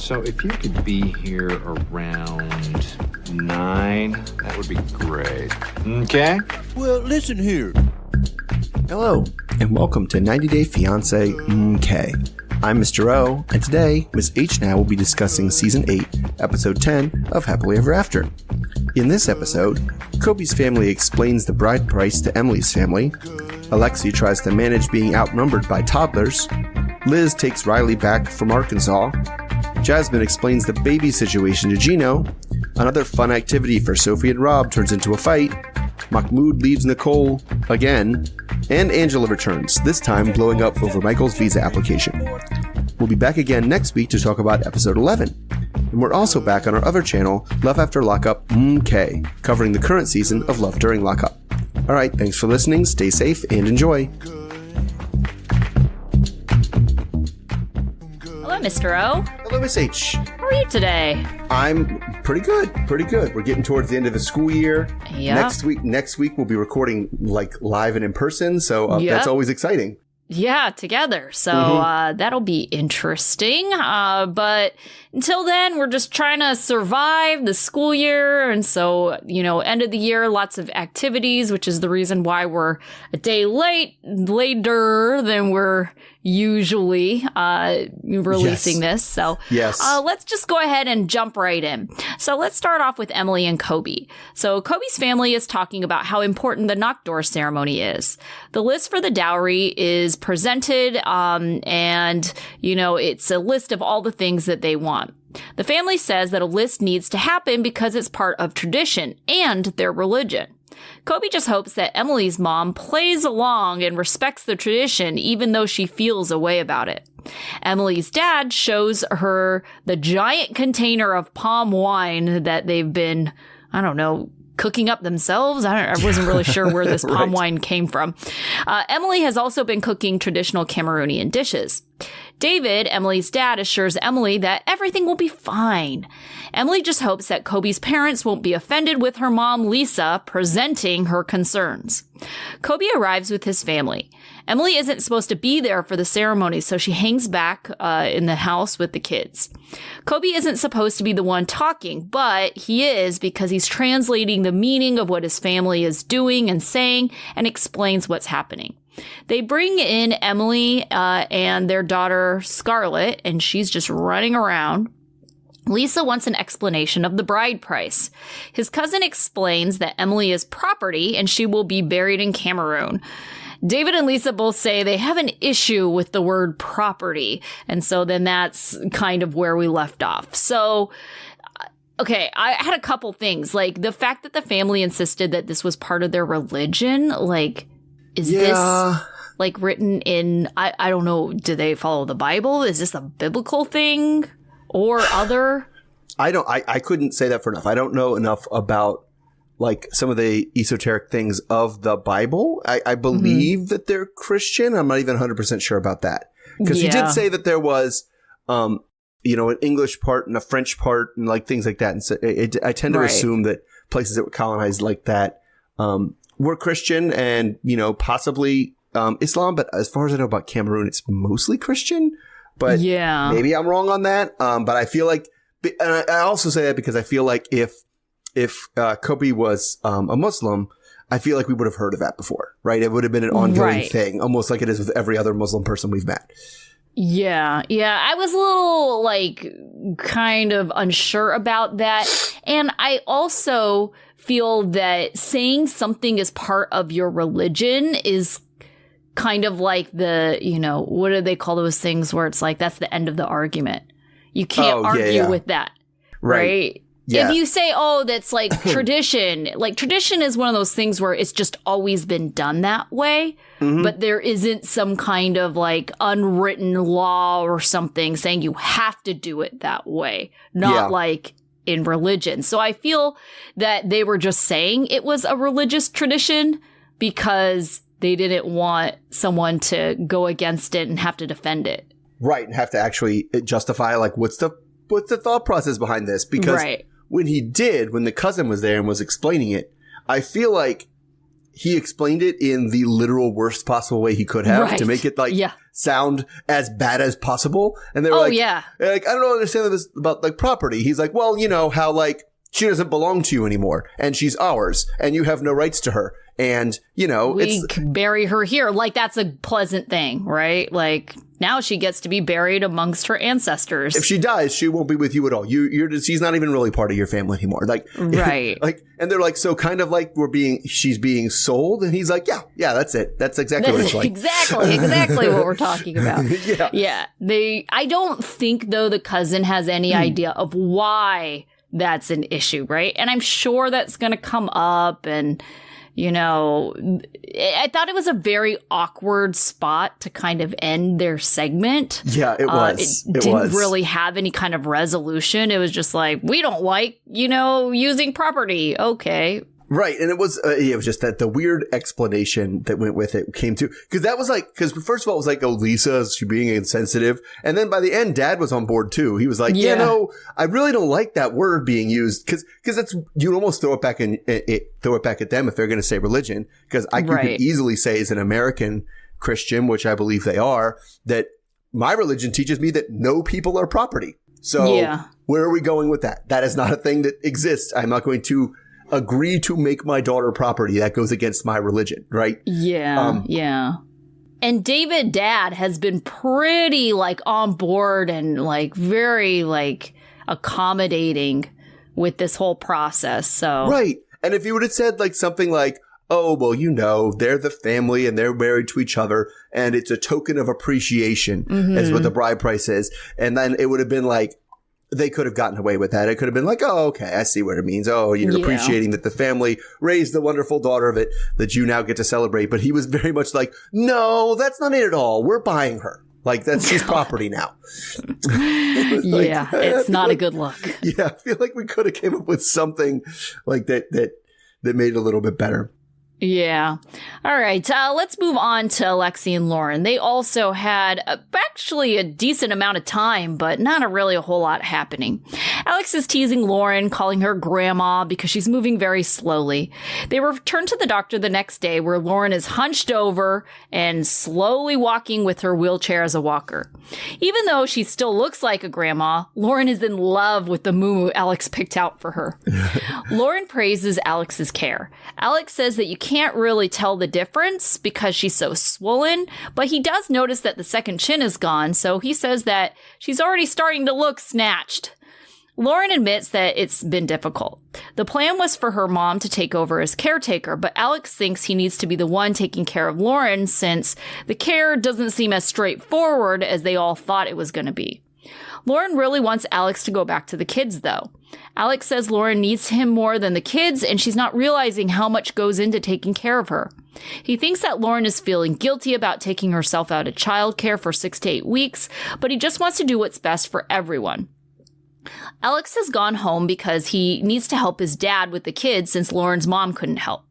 So if you could be here around 9, that would be great. Okay? Well, listen here. Hello, and welcome to 90 Day Fiancé MK. I'm Mr. O, and today, Ms. H and I will be discussing Season 8, Episode 10 of Happily Ever After. In this episode, Kobe's family explains the bride price to Emily's family, Alexi tries to manage being outnumbered by toddlers, Liz takes Riley back from Arkansas, Jasmin explains the baby situation to Gino, another fun activity for Sophie and Rob turns into a fight, Mahmoud leaves Nicole again, and Angela returns, this time blowing up over Michael's visa application. We'll be back again next week to talk about episode 11. And we're also back on our other channel, Love After Lockup MK, covering the current season of Love During Lockup. Alright, thanks for listening, stay safe, and enjoy. Hello, Mr. O. Hello, Miss H. How are you today? I'm pretty good. We're getting towards the end of the school year. Yeah. Next week we'll be recording like live and in person, so Yep. that's always exciting. Yeah, together. So that'll be interesting. But until then, we're just trying to survive the school year. And so, end of the year, lots of activities, which is the reason why we're a day later than we're usually releasing this. So Yes. let's just go ahead and jump right in. So let's start off with Emily and Kobe. So Kobe's family is talking about how important the knock door ceremony is. The list for the dowry is presented, and it's a list of all the things that they want. The family says that a list needs to happen because it's part of tradition and their religion. Kobe just hopes that Emily's mom plays along and respects the tradition even though she feels a way about it. Emily's dad shows her the giant container of palm wine that they've been, cooking up themselves. I wasn't really sure where this palm wine came from. Emily has also been cooking traditional Cameroonian dishes. David, Emily's dad, assures Emily that everything will be fine. Emily just hopes that Kobe's parents won't be offended with her mom, Lisa, presenting her concerns. Kobe arrives with his family. Emily isn't supposed to be there for the ceremony, so she hangs back in the house with the kids. Kobe isn't supposed to be the one talking, but he is because he's translating the meaning of what his family is doing and saying and explains what's happening. They bring in Emily and their daughter, Scarlett, and she's just running around. Lisa wants an explanation of the bride price. His cousin explains that Emily is property and she will be buried in Cameroon. David and Lisa both say they have an issue with the word property. And so then that's kind of where we left off. So, okay, I had a couple things. Like the fact that the family insisted that this was part of their religion, is this written in, I don't know, do they follow the Bible? Is this a biblical thing or other? I couldn't say that for enough. I don't know enough about some of the esoteric things of the Bible. I believe that they're Christian. I'm not even 100% sure about that. Because he did say that there was, an English part and a French part and things like that. And so I tend to assume that places that were colonized like that were Christian and, possibly Islam. But as far as I know about Cameroon, it's mostly Christian. But maybe I'm wrong on that. But I feel like, and I also say that because I feel like if Kobe was a Muslim, I feel like we would have heard of that before, right? It would have been an ongoing thing, almost like it is with every other Muslim person we've met. Yeah. I was a little, kind of unsure about that. And I also feel that saying something is part of your religion is kind of like the, what do they call those things where it's that's the end of the argument. You can't argue with that, right? Yeah. If you say, that's tradition, tradition is one of those things where it's just always been done that way, but there isn't some kind of unwritten law or something saying you have to do it that way, not in religion. So I feel that they were just saying it was a religious tradition because they didn't want someone to go against it and have to defend it. Right, and have to actually justify what's the thought process behind this? Because when the cousin was there and was explaining it, I feel like he explained it in the literal worst possible way he could have to make it sound as bad as possible. And they were like, I don't understand this about like property. He's like, well, you know how like she doesn't belong to you anymore and she's ours and you have no rights to her. And, you know, we bury her here. Like, that's a pleasant thing, right? Like, now she gets to be buried amongst her ancestors. If she dies, she won't be with you at all. She's not even really part of your family anymore. Like, right. Like, and they're like, so kind of like she's being sold. And he's like, yeah, that's it. That's exactly what it's like. Exactly what we're talking about. Yeah. I don't think, though, the cousin has any idea of why that's an issue, right? And I'm sure that's going to come up. And, you know, I thought it was a very awkward spot to kind of end their segment. Yeah, it was. It didn't really have any kind of resolution. It was just like, we don't like, you know, using property. Okay. Right. And it was just that the weird explanation that went with it came to, because that was like, because first of all, it was like, oh, Lisa, is she being insensitive? And then by the end, Dad was on board too. He was like, you know, I really don't like that word being used because it's, you almost throw it back at them if they're going to say religion. Because you could easily say as an American Christian, which I believe they are, that my religion teaches me that no people are property. So where are we going with that? That is not a thing that exists. I'm not going to agree to make my daughter property. That goes against my religion, right? Yeah. And David, Dad, has been pretty like on board and like very like accommodating with this whole process. So right. And if you would have said like something like, oh, well, you know, they're the family and they're married to each other and it's a token of appreciation is what the bride price is. And then it would have been like, they could have gotten away with that. It could have been like, oh, okay, I see what it means. Oh, you're appreciating that the family raised the wonderful daughter of it that you now get to celebrate. But he was very much like, no, that's not it at all. We're buying her. Like, that's his property now. It's not a good look. Yeah, I feel like we could have came up with something like that made it a little bit better. Yeah. All right. Let's move on to Alexi and Loren. They also had actually a decent amount of time, but not really a whole lot happening. Alex is teasing Loren, calling her grandma because she's moving very slowly. They return to the doctor the next day where Loren is hunched over and slowly walking with her wheelchair as a walker. Even though she still looks like a grandma, Loren is in love with the moo Alex picked out for her. Loren praises Alex's care. Alex says that you can't really tell the difference because she's so swollen, but he does notice that the second chin is gone, so he says that she's already starting to look snatched. Loren admits that it's been difficult. The plan was for her mom to take over as caretaker, but Alex thinks he needs to be the one taking care of Loren since the care doesn't seem as straightforward as they all thought it was going to be. Loren really wants Alex to go back to the kids, though. Alex says Loren needs him more than the kids, and she's not realizing how much goes into taking care of her. He thinks that Loren is feeling guilty about taking herself out of childcare for 6 to 8 weeks, but he just wants to do what's best for everyone. Alex has gone home because he needs to help his dad with the kids since Loren's mom couldn't help.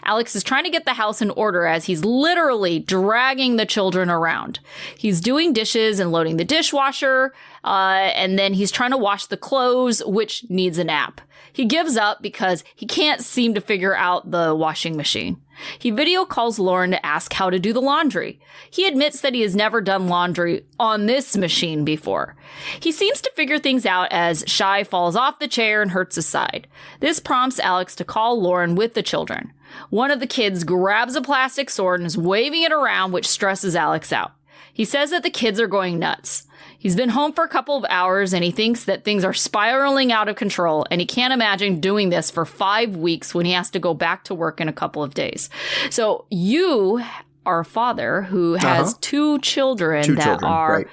Alex is trying to get the house in order as he's literally dragging the children around. He's doing dishes and loading the dishwasher, and then he's trying to wash the clothes, which needs a nap. He gives up because he can't seem to figure out the washing machine. He video calls Loren to ask how to do the laundry. He admits that he has never done laundry on this machine before. He seems to figure things out as Shy falls off the chair and hurts his side. This prompts Alex to call Loren with the children. One of the kids grabs a plastic sword and is waving it around, which stresses Alex out. He says that the kids are going nuts. He's been home for a couple of hours and he thinks that things are spiraling out of control and he can't imagine doing this for 5 weeks when he has to go back to work in a couple of days. So you are a father who has 2 children that are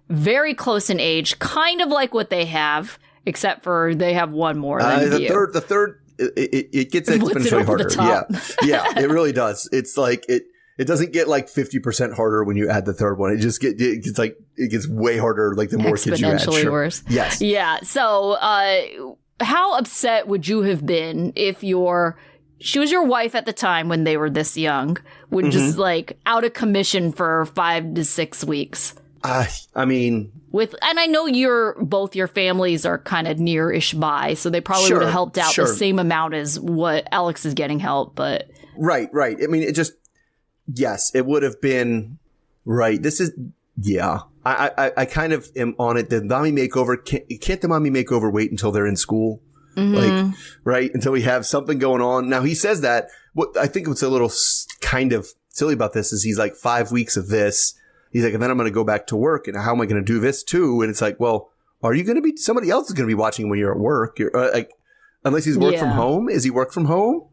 very close in age, kind of like what they have, except for they have one more than you. The third, it gets exponentially harder. Yeah, it really does. It's like it doesn't get like 50% harder when you add the third one. It just it gets way harder like the more kids you add. Exponentially worse. Yes. Yeah. So how upset would you have been if she was your wife at the time when they were this young, would just like out of commission for 5 to 6 weeks? I mean, and I know both your families are kind of near-ish by, so they probably would have helped out the same amount as what Alex is getting help, but right. I mean, yes, it would have been Right. This is, yeah. I kind of am on it. The mommy makeover, can't the mommy makeover wait until they're in school? Like, right? Until we have something going on. Now, he says that. What I think what's a little kind of silly about this is he's like 5 weeks of this. He's like, and then I'm going to go back to work. And how am I going to do this too? And it's like, well, are you going to be, somebody else is going to be watching when you're at work. You're like, unless he's work from home. Is he work from home?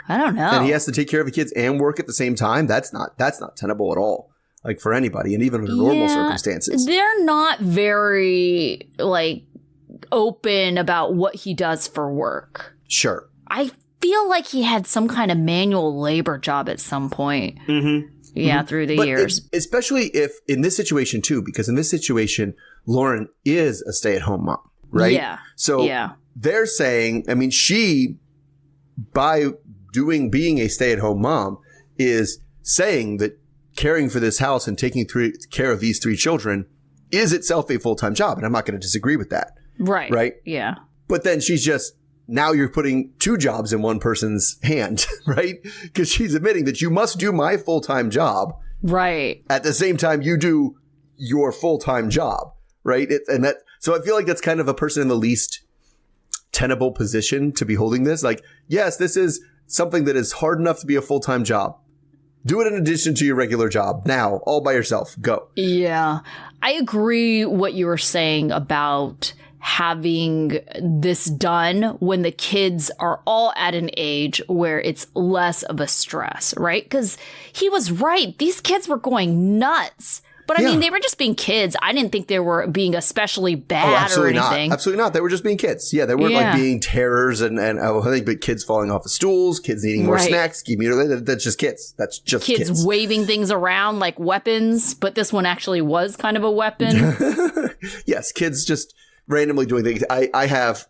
I don't know. And he has to take care of the kids and work at the same time. That's not tenable at all. Like for anybody. And even under normal circumstances. They're not very like open about what he does for work. Sure. I feel like he had some kind of manual labor job at some point. Through the years. Especially if in this situation too, because in this situation, Loren is a stay-at-home mom, right? Yeah. So they're saying, I mean, she, by being a stay-at-home mom, is saying that caring for this house and taking care of these 3 children is itself a full-time job. And I'm not going to disagree with that. Right. Right? Yeah. But then she's just, now you're putting 2 jobs in one person's hand, right? Because she's admitting that you must do my full-time job. Right. At the same time you do your full-time job, right? So I feel like that's kind of a person in the least tenable position to be holding this. Like, yes, this is something that is hard enough to be a full-time job. Do it in addition to your regular job. Now, all by yourself. Go. Yeah. I agree what you were saying about having this done when the kids are all at an age where it's less of a stress, right? Because he was right. These kids were going nuts. But I mean, they were just being kids. I didn't think they were being especially bad or anything. Absolutely not. They were just being kids. Yeah, they weren't like being terrors and I think but kids falling off of stools, kids needing more snacks. That's just kids. That's just kids waving things around like weapons. But this one actually was kind of a weapon. Yes, kids just randomly doing things. I have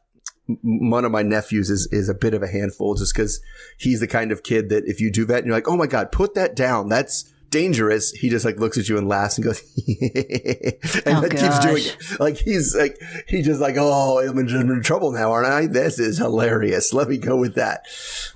one of my nephews is a bit of a handful just because he's the kind of kid that if you do that and you're like, oh my God, put that down. That's dangerous. He just like looks at you and laughs and goes, and then keeps doing it. Like he's just like, oh, I'm in trouble now, aren't I? This is hilarious. Let me go with that.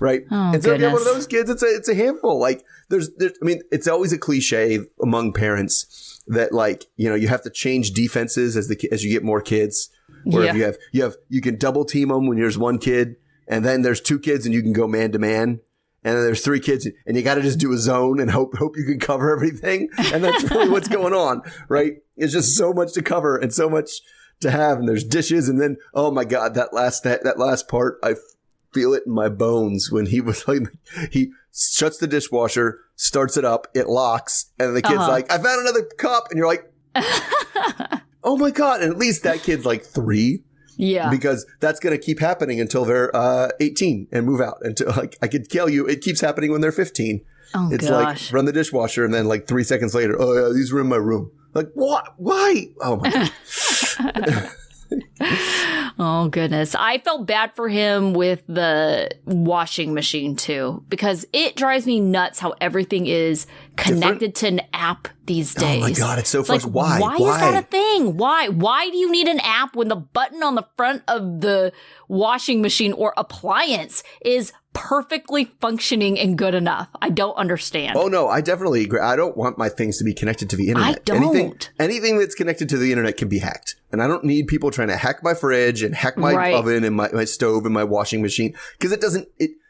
Right. Oh, and so if you're one of those kids, it's a handful. Like there's, I mean, it's always a cliche among parents that like, you know, you have to change defenses as you get more kids. Or if you can double team them when there's one kid and then there's 2 kids and you can go man to man. And then there's 3 kids and you got to just do a zone and hope you can cover everything. And that's really what's going on, right? It's just so much to cover and so much to have. And there's dishes. And then, oh my God, that last part, I feel it in my bones when he was like, he shuts the dishwasher, starts it up, it locks. And the kid's like, I found another cup. And you're like, oh my God. And at least that kid's like 3. Yeah. Because that's going to keep happening until they're 18 and move out. Until like I could tell you, it keeps happening when they're 15. Oh, it's like run the dishwasher and then like 3 seconds later, oh yeah, these were in my room. Like what? Why? Oh my God. Oh goodness. I felt bad for him with the washing machine too, because it drives me nuts how everything is connected to an app these days. Oh my God, it's so frustrating. Like, why is that a thing? Why do you need an app when the button on the front of the washing machine or appliance is perfectly functioning and good enough? I don't understand. Oh no, I definitely agree. I don't want my things to be connected to the internet. I don't. Anything that's connected to the internet can be hacked. And I don't need people trying to hack my fridge and hack my oven and my stove and my washing machine. Because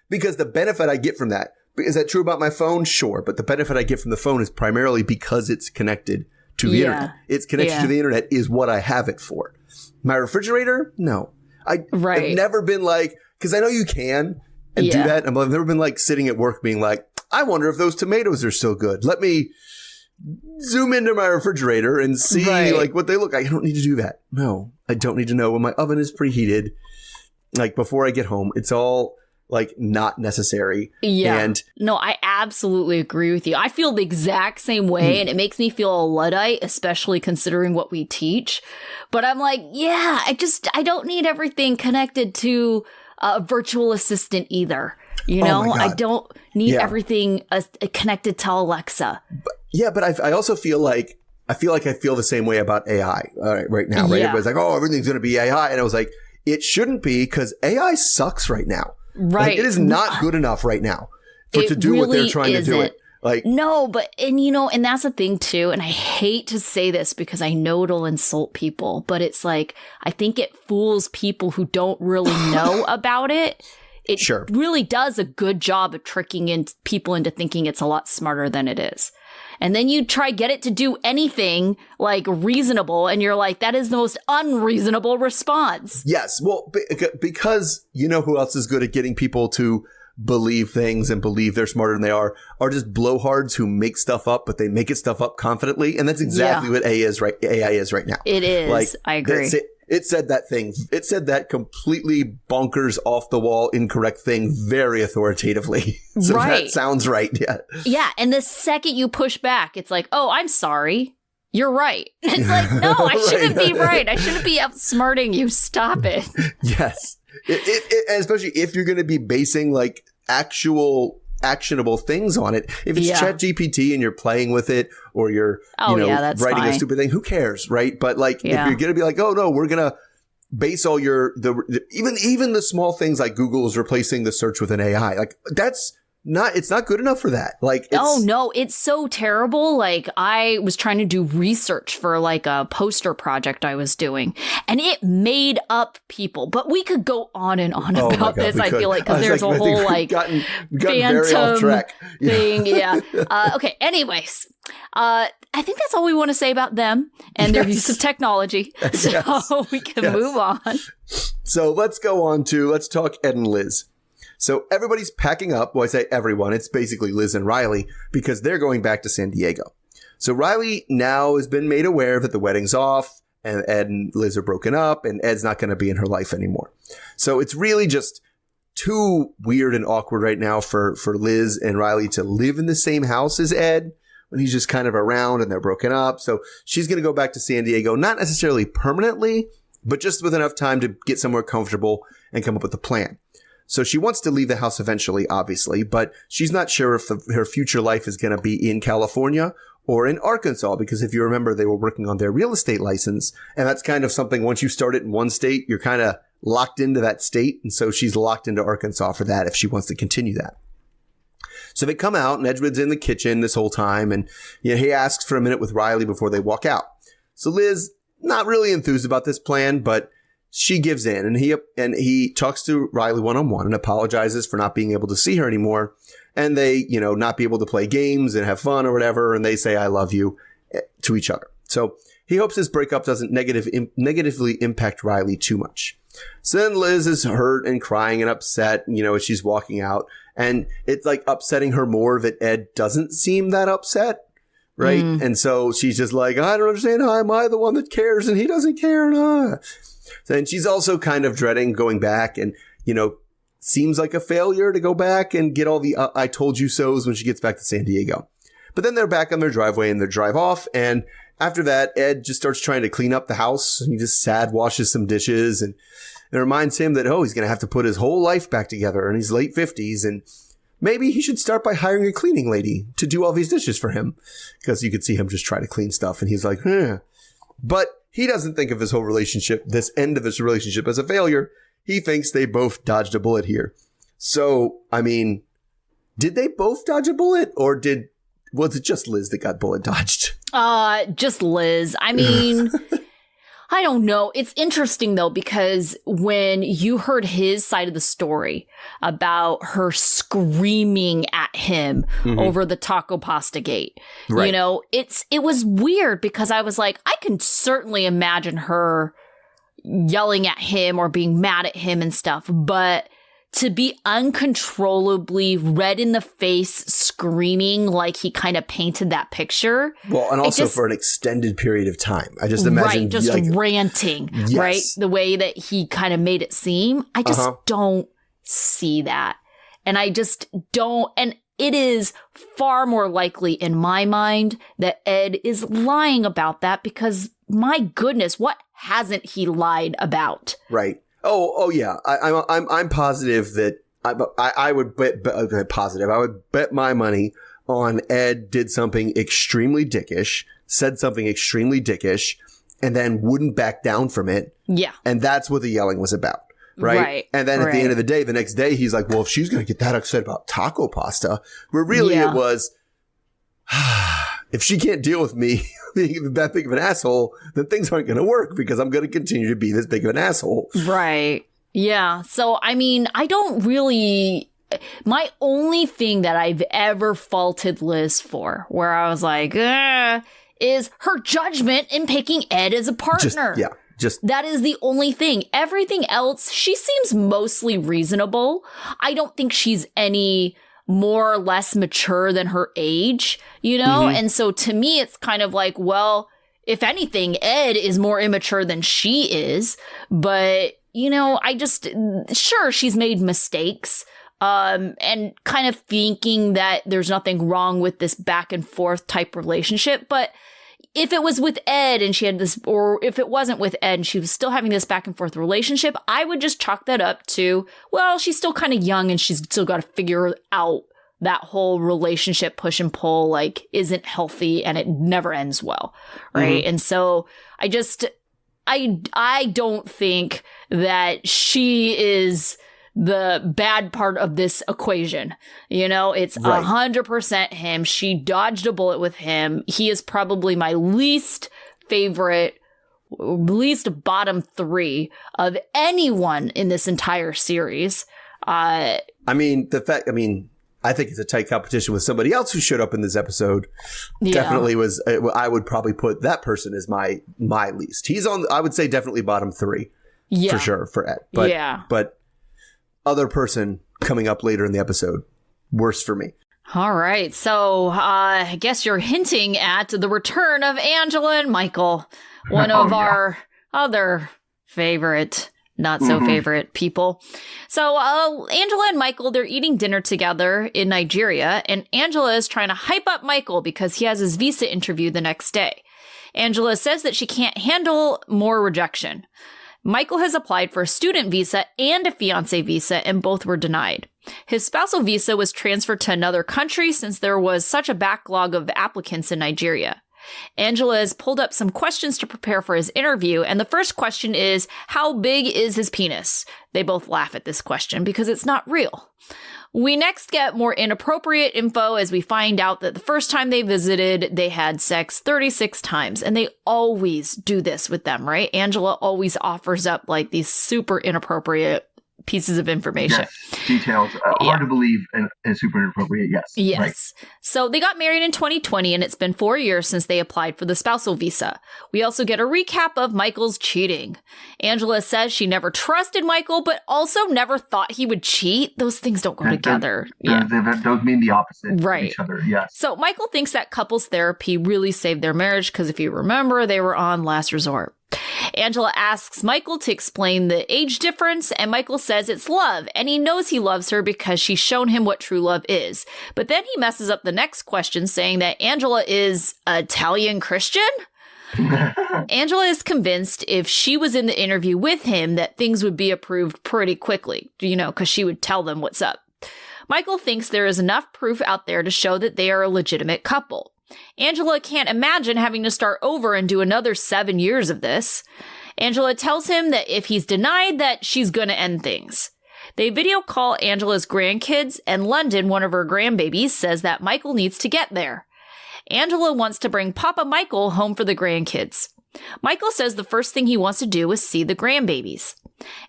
because the benefit I get from that, is that true about my phone? Sure. But the benefit I get from the phone is primarily because it's connected to the internet. It's connected to the internet is what I have it for. My refrigerator? No. I've never been like, because I know you can and do that. I've never been like sitting at work being like, I wonder if those tomatoes are so good. Let me zoom into my refrigerator and see like what they look like. I don't need to do that. No, I don't need to know when my oven is preheated. Like before I get home, it's all like not necessary. Yeah. And no, I absolutely agree with you. I feel the exact same way and it makes me feel a Luddite, especially considering what we teach. But I'm like, yeah, I don't need everything connected to a virtual assistant either. You know, I don't need everything connected to Alexa. But I also feel like I feel the same way about AI right now. Right? Everybody's like, oh, everything's going to be AI. And I was like, it shouldn't be because AI sucks right now. Right. Like, it is not good enough right now to do what they're trying to do it. Like, no, but, and that's the thing too. And I hate to say this because I know it'll insult people, but it's like, I think it fools people who don't really know about it. It Sure. really does a good job of tricking people into thinking it's a lot smarter than it is. And then you get it to do anything like reasonable, and you're like, that is the most unreasonable response. Yes. Well, because you know who else is good at getting people to believe things and believe they're smarter than they are just blowhards who make stuff up, but they make stuff up confidently. And that's exactly what AI is right now. It is. Like, I agree. It said that thing. It said that completely bonkers, off the wall, incorrect thing very authoritatively. So right. That sounds right. Yeah. Yeah. And the second you push back, it's like, oh, I'm sorry. You're right. It's like, no, I shouldn't be right. I shouldn't be outsmarting you. Stop it. Yes. Especially if you're going to be basing like actual actionable things on it. If it's ChatGPT and you're playing with it, or you're that's writing fine. a stupid thing, who cares, right? But like if you're going to be like, oh no, we're going to base all even the small things like Google is replacing the search with an AI, like it's not good enough for that. Like, it's so terrible. Like, I was trying to do research for like a poster project I was doing, and it made up people. But we could go on and on about this. I feel like, because there's a whole like gotten very off track thing. Yeah. Okay. Anyways, I think that's all we want to say about them and their use of technology. So we can move on. So let's talk Ed and Liz. So everybody's packing up. Well, I say everyone. It's basically Liz and Riley, because they're going back to San Diego. So Riley now has been made aware that the wedding's off and Ed and Liz are broken up and Ed's not going to be in her life anymore. So it's really just too weird and awkward right now for Liz and Riley to live in the same house as Ed when he's just kind of around and they're broken up. So she's going to go back to San Diego, not necessarily permanently, but just with enough time to get somewhere comfortable and come up with a plan. So she wants to leave the house eventually, obviously, but she's not sure if her future life is going to be in California or in Arkansas, because if you remember, they were working on their real estate license. And that's kind of something, once you start it in one state, you're kind of locked into that state. And so she's locked into Arkansas for that if she wants to continue that. So they come out and Edward's in the kitchen this whole time. And he asks for a minute with Riley before they walk out. So Liz, not really enthused about this plan, but she gives in, and he talks to Riley one-on-one and apologizes for not being able to see her anymore. And they, not be able to play games and have fun or whatever. And they say, I love you to each other. So he hopes this breakup doesn't negatively impact Riley too much. So then Liz is hurt and crying and upset, as she's walking out. And it's like upsetting her more that Ed doesn't seem that upset. Right. And so she's just like, I don't understand. How am I the one that cares and he doesn't care? And she's also kind of dreading going back and, seems like a failure to go back and get all the I told you so's when she gets back to San Diego. But then they're back on their driveway and they drive off. And after that, Ed just starts trying to clean up the house. He just sad washes some dishes, and it reminds him that, he's going to have to put his whole life back together in his late 50s. And maybe he should start by hiring a cleaning lady to do all these dishes for him, because you could see him just try to clean stuff. And he's like, But he doesn't think of his whole relationship, this end of his relationship, as a failure. He thinks they both dodged a bullet here. So, I mean, did they both dodge a bullet, or was it just Liz that got bullet dodged? Just Liz. I mean, I don't know. It's interesting, though, because when you heard his side of the story about her screaming at him over the taco pasta gate, right. it was weird, because I was like, I can certainly imagine her yelling at him or being mad at him and stuff, but to be uncontrollably red in the face screaming like he kind of painted that picture. Well, and also for an extended period of time. I just imagine. Right, just ranting, yes. Right? The way that he kind of made it seem. I just don't see that. And I just don't. And it is far more likely in my mind that Ed is lying about that, because my goodness, what hasn't he lied about? Right. Oh yeah. I'm positive that I would positive. I would bet my money on Ed did something extremely dickish, said something extremely dickish, and then wouldn't back down from it. Yeah. And that's what the yelling was about. Right. And then at the end of the day, the next day, he's like, well, if she's going to get that upset about taco pasta, where really it was, if she can't deal with me being that big of an asshole, then things aren't going to work because I'm going to continue to be this big of an asshole. Right. Yeah. So, I mean, I don't really... My only thing that I've ever faulted Liz for, where I was like, is her judgment in picking Ed as a partner. That is the only thing. Everything else, she seems mostly reasonable. I don't think she's any more or less mature than her age, you know? Mm-hmm. And so to me, it's kind of like, well, if anything, Ed is more immature than she is. But, you know, sure, she's made mistakes. And kind of thinking that there's nothing wrong with this back and forth type relationship. But if it was with Ed and she had this, or if it wasn't with Ed and she was still having this back and forth relationship, I would just chalk that up to, well, she's still kind of young and she's still got to figure out that whole relationship push and pull, like, isn't healthy and it never ends well. Right. Mm-hmm. And so I don't think that she is the bad part of this equation. You know, it's 100% him. She dodged a bullet with him. He is probably my least bottom three of anyone in this entire series. I think it's a tight competition with somebody else who showed up in this episode. Yeah. Definitely was. I would probably put that person as my least. He's on, I would say, definitely bottom three. Yeah. For sure, for Ed. But other person coming up later in the episode, worse for me. All right. So I guess you're hinting at the return of Angela and Michael, one of our other favorite, not so favorite people. So Angela and Michael, they're eating dinner together in Nigeria, and Angela is trying to hype up Michael because he has his visa interview the next day. Angela says that she can't handle more rejection. Michael has applied for a student visa and a fiancé visa, and both were denied. His spousal visa was transferred to another country since there was such a backlog of applicants in Nigeria. Angela has pulled up some questions to prepare for his interview, and the first question is, how big is his penis? They both laugh at this question because it's not real. We next get more inappropriate info as we find out that the first time they visited, they had sex 36 times. And they always do this with them, right? Angela always offers up like these super inappropriate pieces of information. Yes, details. Hard to believe and super inappropriate, yes. Yes. Right. So they got married in 2020, and it's been 4 years since they applied for the spousal visa. We also get a recap of Michael's cheating. Angela says she never trusted Michael, but also never thought he would cheat. Those things don't go together. Those mean the opposite of each other, yes. So Michael thinks that couples therapy really saved their marriage because if you remember, they were on last resort. Angela asks Michael to explain the age difference, and Michael says it's love, and he knows he loves her because she's shown him what true love is. But then he messes up the next question, saying that Angela is Italian Christian? Angela is convinced if she was in the interview with him that things would be approved pretty quickly, you know, because she would tell them what's up. Michael thinks there is enough proof out there to show that they are a legitimate couple. Angela can't imagine having to start over and do another 7 years of this. Angela tells him that if he's denied that she's going to end things. They video call Angela's grandkids, and London, one of her grandbabies, says that Michael needs to get there. Angela wants to bring Papa Michael home for the grandkids. Michael says the first thing he wants to do is see the grandbabies.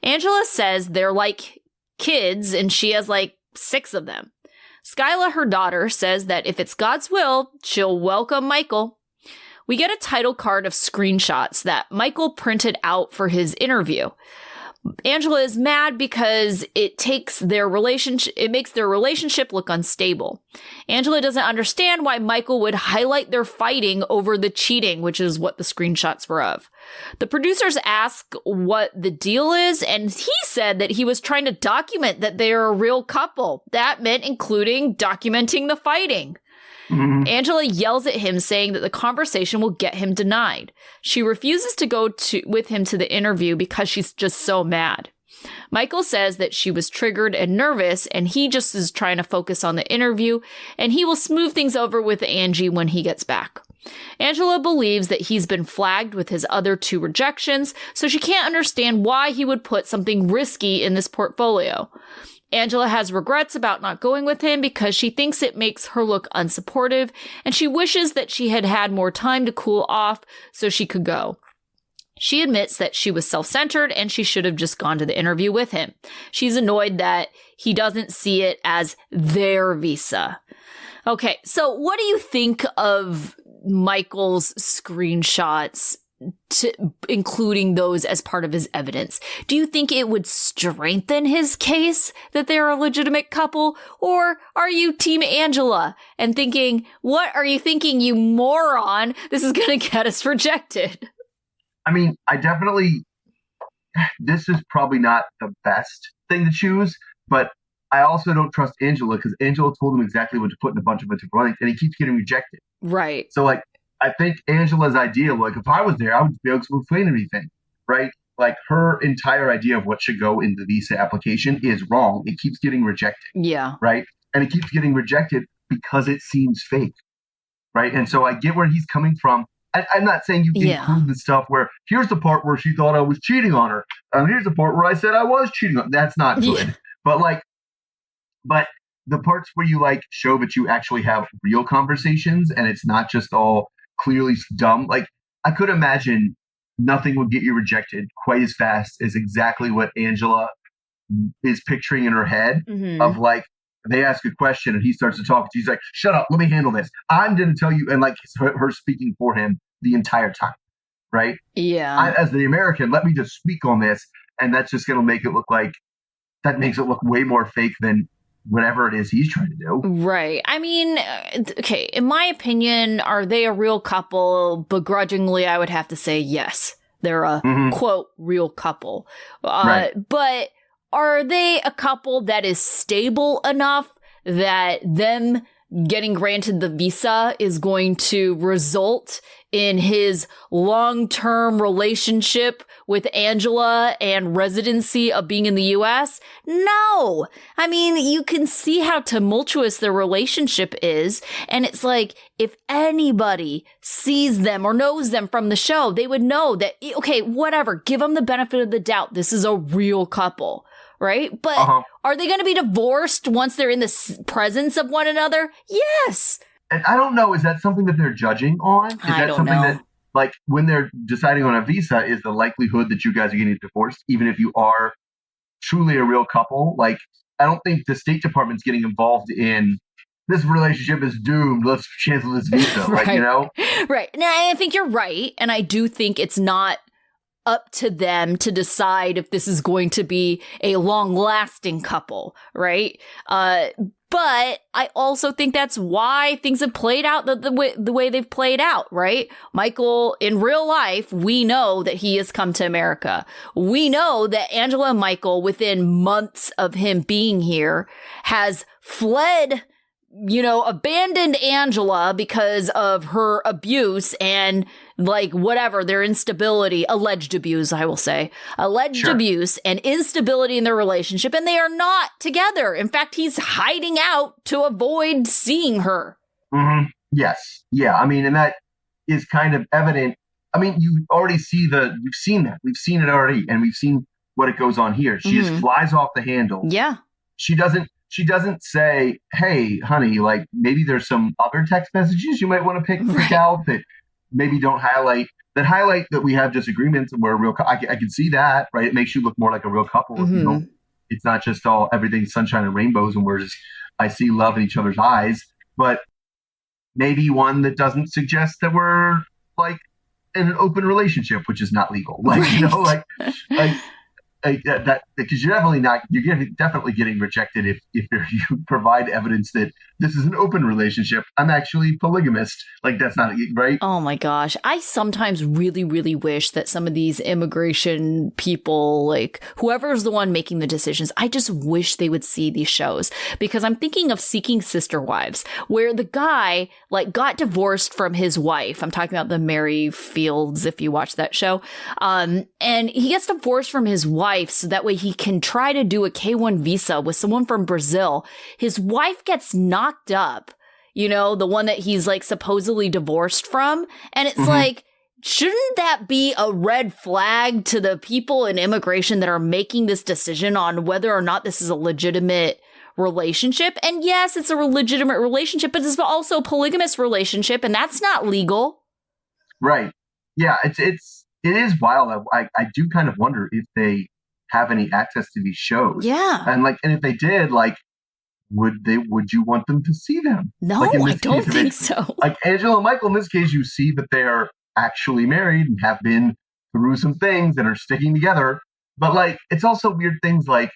Angela says they're like kids, and she has like 6 of them. Skyla, her daughter, says that if it's God's will, she'll welcome Michael. We get a title card of screenshots that Michael printed out for his interview. Angela is mad because it makes their relationship look unstable. Angela doesn't understand why Michael would highlight their fighting over the cheating, which is what the screenshots were of. The producers ask what the deal is, and he said that he was trying to document that they are a real couple. That meant including documenting the fighting. Mm-hmm. Angela yells at him, saying that the conversation will get him denied. She refuses to go with him to the interview because she's just so mad. Michael says that she was triggered and nervous, and he just is trying to focus on the interview, and he will smooth things over with Angie when he gets back. Angela believes that he's been flagged with his other 2 rejections, so she can't understand why he would put something risky in this portfolio. Angela has regrets about not going with him because she thinks it makes her look unsupportive, and she wishes that she had had more time to cool off so she could go. She admits that she was self-centered and she should have just gone to the interview with him. She's annoyed that he doesn't see it as their visa. Okay, so what do you think of Michael's screenshots, including those as part of his evidence? Do you think it would strengthen his case that they're a legitimate couple? Or are you Team Angela and thinking, what are you thinking, you moron? This is going to get us rejected. I mean, this is probably not the best thing to choose, but I also don't trust Angela because Angela told him exactly what to put in a bunch of different things, and he keeps getting rejected. Right. So, like, I think Angela's idea, like, if I was there, I would be able to explain everything, right? Like, her entire idea of what should go in the visa application is wrong. It keeps getting rejected. Yeah. Right? And it keeps getting rejected because it seems fake, right? And so I get where he's coming from. I'm not saying you can include the stuff where here's the part where she thought I was cheating on her, and here's the part where I said I was cheating on her. That's not good. Yeah. But the parts where you like show that you actually have real conversations and it's not just all clearly dumb. Like, I could imagine nothing would get you rejected quite as fast as exactly what Angela is picturing in her head of, like, they ask a question and he starts to talk. She's like, shut up, let me handle this. I'm going to tell you. And like her speaking for him the entire time. Right. Yeah. As the American, let me just speak on this. And that's just going to make it look like that makes it look way more fake than whatever it is he's trying to do. Right. I mean, okay, in my opinion, are they a real couple? Begrudgingly, I would have to say yes. They're a, quote, real couple. Right. But are they a couple that is stable enough that them getting granted the visa is going to result in his long-term relationship with Angela and residency of being in the U.S.? No. I mean, you can see how tumultuous their relationship is. And it's like, if anybody sees them or knows them from the show, they would know that, okay, whatever, give them the benefit of the doubt. This is a real couple. Right? But are they going to be divorced once they're in the presence of one another? Yes. And I don't know, is that something that they're judging on? Is I that don't something know. that, like, when they're deciding on a visa, is the likelihood that you guys are getting divorced, even if you are truly a real couple? Like, I don't think the State Department's getting involved in this relationship is doomed. Let's cancel this visa. Right. Like, you know? Right. Now, I think you're right. And I do think it's not up to them to decide if this is going to be a long-lasting couple, right? But I also think that's why things have played out the way they've played out, right? Michael, in real life, we know that he has come to America. We know that Angela and Michael, within months of him being here, has fled, abandoned Angela because of her abuse and, like, whatever, their instability, alleged abuse, I will say, abuse and instability in their relationship. And they are not together. In fact, he's hiding out to avoid seeing her. Mm-hmm. Yes. Yeah. I mean, and that is kind of evident. I mean, you already you've seen that. We've seen it already. And we've seen what it goes on here. She just flies off the handle. Yeah. She doesn't say, hey, honey, like, maybe there's some other text messages you might want to pick out that maybe don't highlight that we have disagreements and we're a real couple. I can see that, right? It makes you look more like a real couple. It's not just all everything's sunshine and rainbows and I see love in each other's eyes, but maybe one that doesn't suggest that we're, like, in an open relationship, which is not legal. Like, that, because you're definitely getting rejected if you provide evidence that this is an open relationship. I'm actually polygamist. Like, that's not right. Oh my gosh. I sometimes really, really wish that some of these immigration people, like whoever's the one making the decisions, I just wish they would see these shows, because I'm thinking of Seeking Sister Wives, where the guy, like, got divorced from his wife. I'm talking about the Mary Fields, if you watch that show. And he gets divorced from his wife so that way he can try to do a K-1 visa with someone from Brazil. His wife gets knocked up, you know, the one that he's like supposedly divorced from. And it's like, shouldn't that be a red flag to the people in immigration that are making this decision on whether or not this is a legitimate relationship? And yes, it's a legitimate relationship, but it's also a polygamous relationship, and that's not legal. Right. Yeah, it is wild. I do kind of wonder if they have any access to these shows. Yeah. And if they did, like, would you want them to see them? No, like I don't think so. Like Angela and Michael, in this case, you see that they're actually married and have been through some things and are sticking together. But like, it's also weird things like,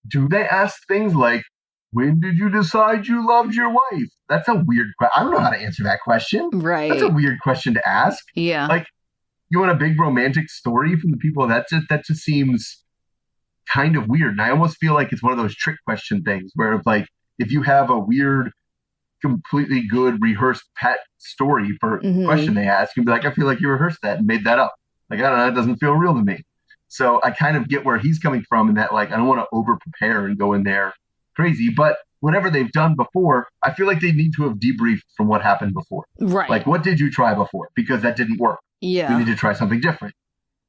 do they ask things like, when did you decide you loved your wife? That's a weird question. I don't know how to answer that question. Right. That's a weird question to ask. Yeah. Like, you want a big romantic story from the people? That just seems kind of weird. And I almost feel like it's one of those trick question things where, like, if you have a weird, completely good rehearsed pet story for a question they ask, you'd be like, I feel like you rehearsed that and made that up. Like, I don't know, it doesn't feel real to me. So I kind of get where he's coming from in that, like, I don't want to over prepare and go in there crazy, but whatever they've done before, I feel like they need to have debriefed from what happened before. Right. Like, what did you try before? Because that didn't work. Yeah. You need to try something different.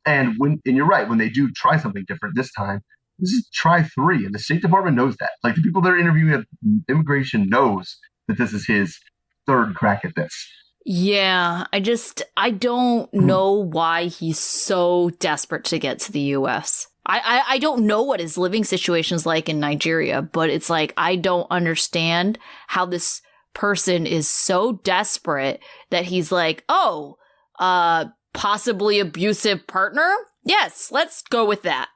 And you're right, when they do try something different this time, this is try 3. And the State Department knows that. Like, the people that are interviewing at immigration knows that this is his 3rd crack at this. Yeah, I don't know why he's so desperate to get to the U.S. I don't know what his living situation is like in Nigeria, but it's like, I don't understand how this person is so desperate that he's like, possibly abusive partner? Yes, let's go with that.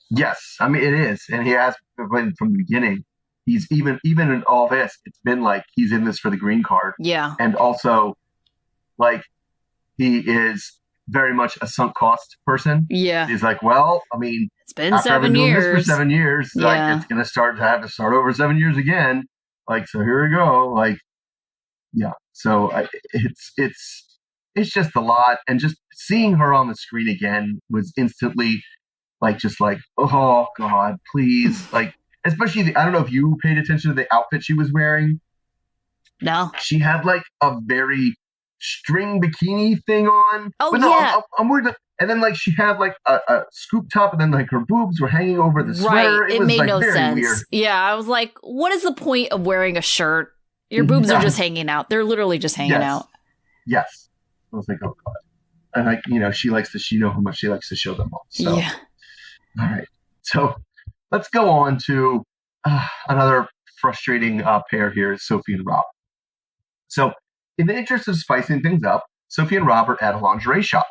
Yes, I mean, it is. And he has, from the beginning, he's even in all this, it's been like he's in this for the green card. Yeah. And also, like, he is very much a sunk cost person. Yeah. He's like, well, I mean, it's been after 7 I've been doing years. this for 7 years, Yeah. like, it's going to have to start over 7 years again. Like, so here we go. Like, yeah. So it's just a lot. And just seeing her on the screen again was instantly like, just like, oh God, please. Like, especially, I don't know if you paid attention to the outfit she was wearing. No. She had like a very string bikini thing on. Oh, but no, yeah. I'm worried. And then, like, she had like a scoop top, and then like her boobs were hanging over the sweater. Right. It was made like no very sense. weird. Yeah, I was like, what is the point of wearing a shirt? Your boobs are just hanging out. They're literally just hanging out. Yes. I was like, oh God. And like, you know, she know how much she likes to show them off. So, yeah. All right. So let's go on to another frustrating pair here is Sophie and Rob. So in the interest of spicing things up, Sophie and Rob are at a lingerie shop.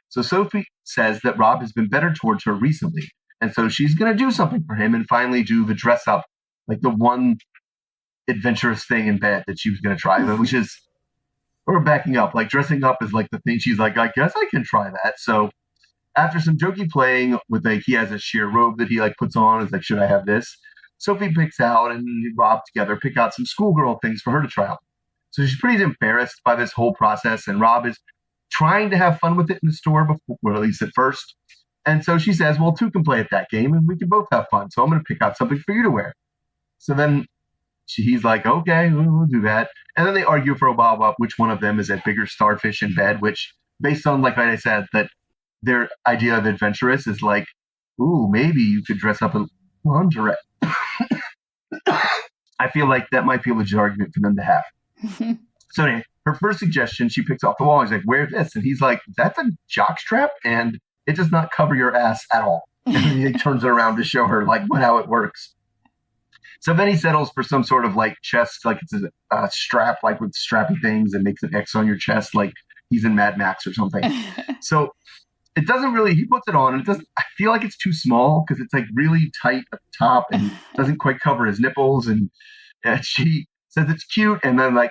So Sophie says that Rob has been better towards her recently. And so she's going to do something for him and finally do the dress up, like the one adventurous thing in bed that she was going to try, which is, or backing up, like dressing up is like the thing. She's like, I guess I can try that. So after some jokey playing with, like, he has a sheer robe that he like puts on. Is like, should I have this? Sophie picks out and Rob together pick out some schoolgirl things for her to try out. So she's pretty embarrassed by this whole process, and Rob is trying to have fun with it in the store, before, or at least at first. And so she says, well, 2 can play at that game and we can both have fun. So I'm going to pick out something for you to wear. So then he's like, okay, we'll do that. And then they argue for a while about which one of them is a bigger starfish in bed, which, based on, like I said, that their idea of adventurous is like, ooh, maybe you could dress up in lingerie. I feel like that might be a legit argument for them to have. So anyway, her first suggestion, she picks off the wall. He's like, wear this. And he's like, that's a jockstrap and it does not cover your ass at all. And then he turns it around to show her like how it works. So then he settles for some sort of like chest, like it's a strap, like with strappy things, and makes an X on your chest, like he's in Mad Max or something. So it doesn't really, he puts it on and it doesn't, I feel like it's too small because it's like really tight at the top and doesn't quite cover his nipples. And she says it's cute and then like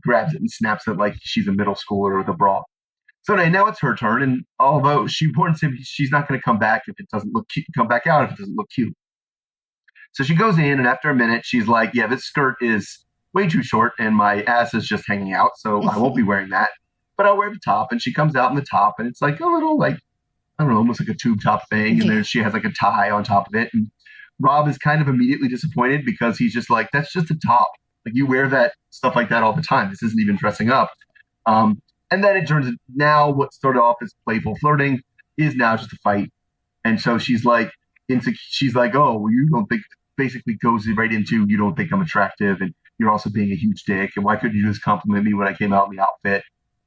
grabs it and snaps it like she's a middle schooler with a bra. So anyway, now it's her turn. And although she warns him she's not going to come back if it doesn't look cute, come back out if it doesn't look cute. So she goes in and after a minute, she's like, yeah, this skirt is way too short and my ass is just hanging out. So I won't be wearing that, but I'll wear the top. And she comes out in the top and it's like a little like, I don't know, almost like a tube top thing. And then she has like a tie on top of it. And Rob is kind of immediately disappointed because he's just like, that's just a top. Like, you wear that stuff like that all the time. This isn't even dressing up. And then it turns now what started off as playful flirting is now just a fight. And so she's like, oh, well, you don't think, basically goes right into, you don't think I'm attractive, and you're also being a huge dick, and why couldn't you just compliment me when I came out in the outfit?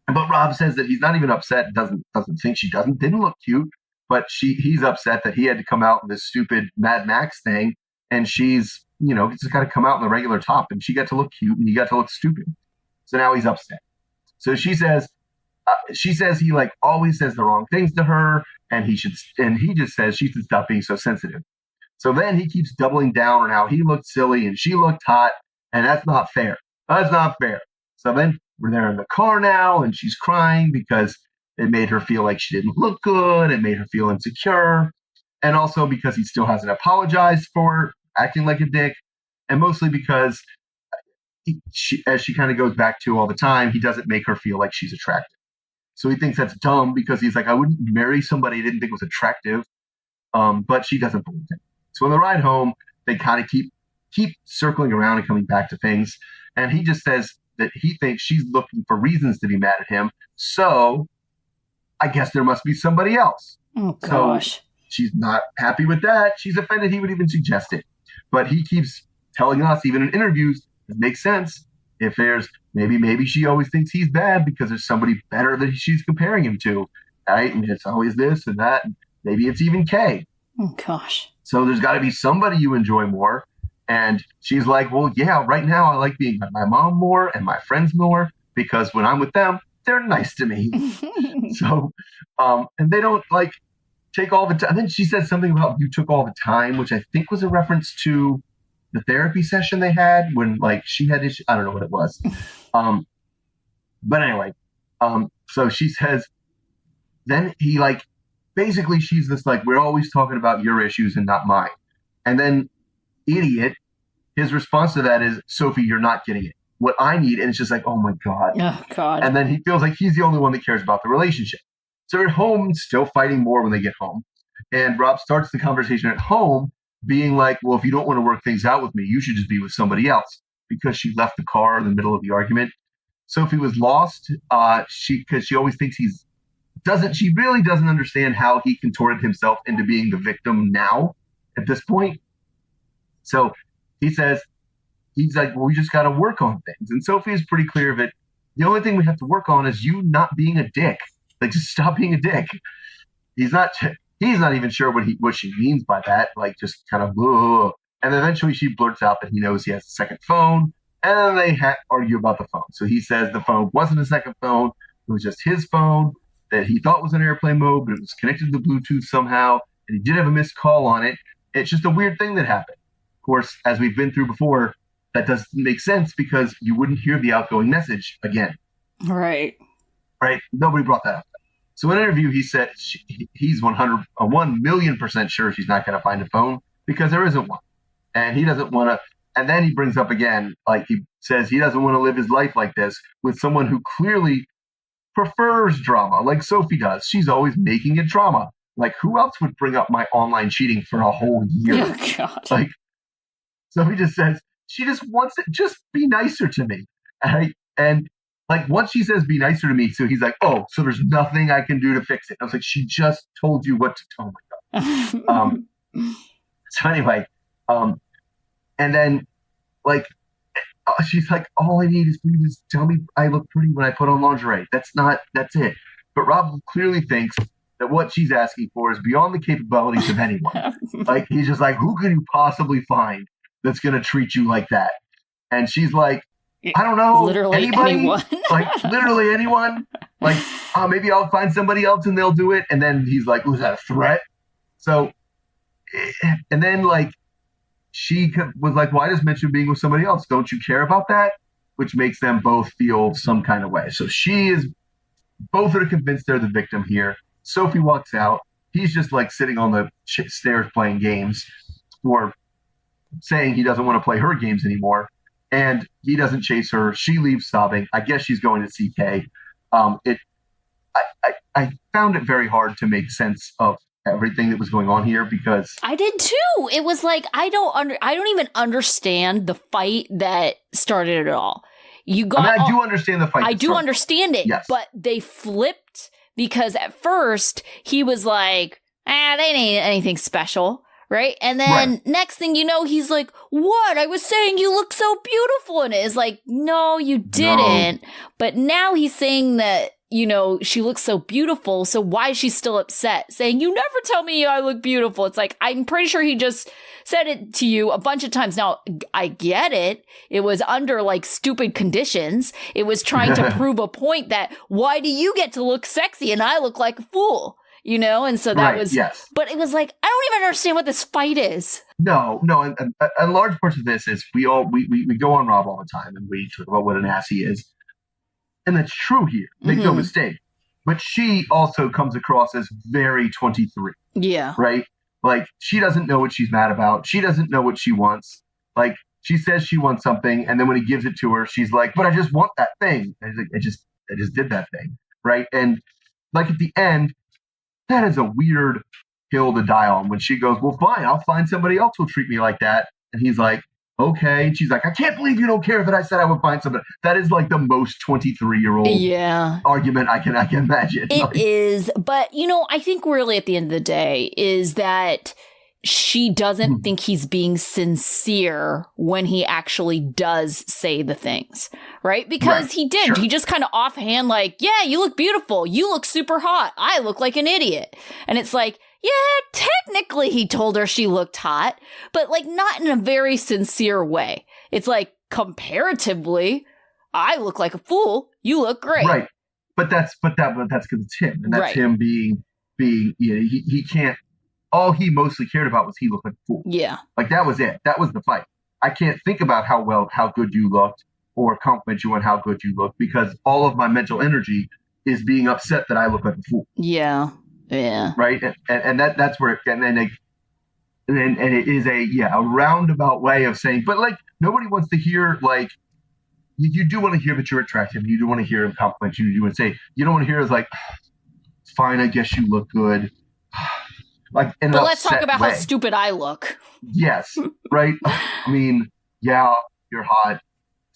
But Rob says that he's not even upset, doesn't think she didn't look cute, but he's upset that he had to come out in this stupid Mad Max thing, and she's, just got to come out in the regular top, and she got to look cute, and he got to look stupid. So now he's upset. So she says he like always says the wrong things to her, and he just says she should stop being so sensitive. So then he keeps doubling down on how he looked silly and she looked hot, and that's not fair. That's not fair. So then we're there in the car now, and she's crying because it made her feel like she didn't look good. It made her feel insecure. And also because he still hasn't apologized for acting like a dick. And mostly because, as she kind of goes back to all the time, he doesn't make her feel like she's attractive. So he thinks that's dumb because he's like, I wouldn't marry somebody I didn't think was attractive. But she doesn't believe it. So on the ride home, they kind of keep circling around and coming back to things. And he just says that he thinks she's looking for reasons to be mad at him. So I guess there must be somebody else. Oh, gosh. So she's not happy with that. She's offended he would even suggest it. But he keeps telling us, even in interviews, it makes sense. If there's maybe she always thinks he's bad because there's somebody better that she's comparing him to. Right? And it's always this and that. And maybe it's even Kay. Oh, gosh. So there's got to be somebody you enjoy more. And she's like, well, yeah, right now I like being with my mom more and my friends more because when I'm with them, they're nice to me. So, and they don't like take all the time. Then she said something about you took all the time, which I think was a reference to the therapy session they had when like she had issues. I don't know what it was. But anyway, so she says, then he like, basically, she's just like, we're always talking about your issues and not mine. And then, idiot, his response to that is, Sophie, you're not getting it. What I need, and it's just like, oh my God. Oh, God. And then he feels like he's the only one that cares about the relationship. So they're at home, still fighting more when they get home. And Rob starts the conversation at home being like, well, if you don't want to work things out with me, you should just be with somebody else. Because she left the car in the middle of the argument. Sophie was lost because she always thinks she really doesn't understand how he contorted himself into being the victim now at this point. So he's like, well, we just got to work on things. And Sophie is pretty clear that the only thing we have to work on is you not being a dick. Like, just stop being a dick. He's not even sure what she means by that. Like, just kind of, ugh. And eventually she blurts out that he knows he has a second phone. And then they argue about the phone. So he says the phone wasn't a second phone. It was just his phone that he thought was in airplane mode, but it was connected to Bluetooth somehow, and he did have a missed call on it. It's just a weird thing that happened. Of course, as we've been through before, that doesn't make sense because you wouldn't hear the outgoing message again. Right. Right? Nobody brought that up. So in an interview, he said he's 1,000,000% sure she's not going to find a phone because there isn't one. And he doesn't want to. And then he brings up again, like he says he doesn't want to live his life like this with someone who clearly prefers drama like Sophie does. She's always making it drama. Like, who else would bring up my online cheating for a whole year? Oh, God. Like, so he just says, she just wants it. Just be nicer to me. And like, once she says, be nicer to me, so he's like, oh, so there's nothing I can do to fix it. I was like, she just told you what to tell me. Oh, my God. So anyway, and then, like, she's like, all I need is for you to tell me I look pretty when I put on lingerie. That's it. But Rob clearly thinks that what she's asking for is beyond the capabilities of anyone. Like, he's just like, who can you possibly find that's going to treat you like that? And she's like, I don't know. Literally anybody? anyone. Like, literally anyone. Like, maybe I'll find somebody else and they'll do it. And then he's like, was that a threat? So, and then, like, she was like, well, I just mentioned being with somebody else. Don't you care about that? Which makes them both feel some kind of way. So both are convinced they're the victim here. Sophie walks out. He's just like sitting on the stairs playing games or saying he doesn't want to play her games anymore. And he doesn't chase her. She leaves sobbing. I guess she's going to see Kay. I found it very hard to make sense of everything that was going on here because I did too. It was like I don't even understand the fight that started it all. I do understand the fight. I do understand it, yes. But they flipped because at first he was like, they ain't anything special, right? And then next thing you know, he's like, what? I was saying you look so beautiful. And it is like, no, you didn't. No. But now he's saying that, she looks so beautiful. So why is she still upset? Saying, you never tell me I look beautiful. It's like, I'm pretty sure he just said it to you a bunch of times. Now, I get it. It was under like stupid conditions. It was trying to prove a point that why do you get to look sexy and I look like a fool? And so that was, yes. But it was like, I don't even understand what this fight is. No. And large parts of this is we go on Rob all the time and we talk about what an ass he is. And that's true here. Make no mistake. But she also comes across as very 23. Yeah. Right? Like, she doesn't know what she's mad about. She doesn't know what she wants. Like, she says she wants something, and then when he gives it to her, she's like, but I just want that thing. And I just did that thing. Right? And, like, at the end, that is a weird hill to die on when she goes, well, fine, I'll find somebody else who'll treat me like that. And he's like, okay. And she's like, I can't believe you don't care that I said I would find somebody. That is like the most 23-year-old argument I can imagine. It is. But, I think really at the end of the day is that she doesn't think he's being sincere when he actually does say the things, right? Because he did. Sure. He just kind of offhand like, yeah, you look beautiful. You look super hot. I look like an idiot. And it's like, yeah, technically he told her she looked hot, but like not in a very sincere way. It's like comparatively, I look like a fool. You look great. Right. But that's because it's him. And that's him being, he can't, all he mostly cared about was he looked like a fool. Yeah. Like that was it. That was the fight. I can't think about how good you looked or compliment you on how good you look because all of my mental energy is being upset that I look like a fool. Yeah. Yeah. Right. And that's where it is a roundabout way of saying, but like nobody wants to hear like, you do want to hear that you're attractive. You do want to hear him compliment you. You want to say, you don't want to hear is like, fine, I guess you look good. Like, but let's talk about how stupid I look. Yes. Right. I mean, yeah, you're hot.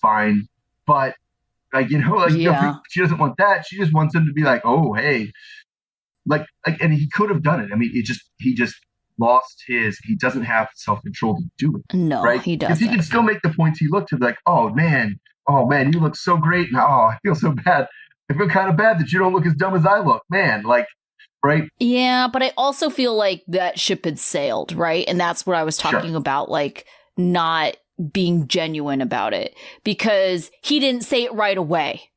Fine. But like, she doesn't want that. She just wants him to be like, oh, hey, like, and he could have done it. I mean, he just lost he doesn't have self-control to do it. No, right? He doesn't. Because he can still make the points he looked to be like, oh man, you look so great. And I feel so bad. I feel kind of bad that you don't look as dumb as I look, man. Like, right? Yeah, but I also feel like that ship had sailed, right? And that's what I was talking about, like not being genuine about it because he didn't say it right away.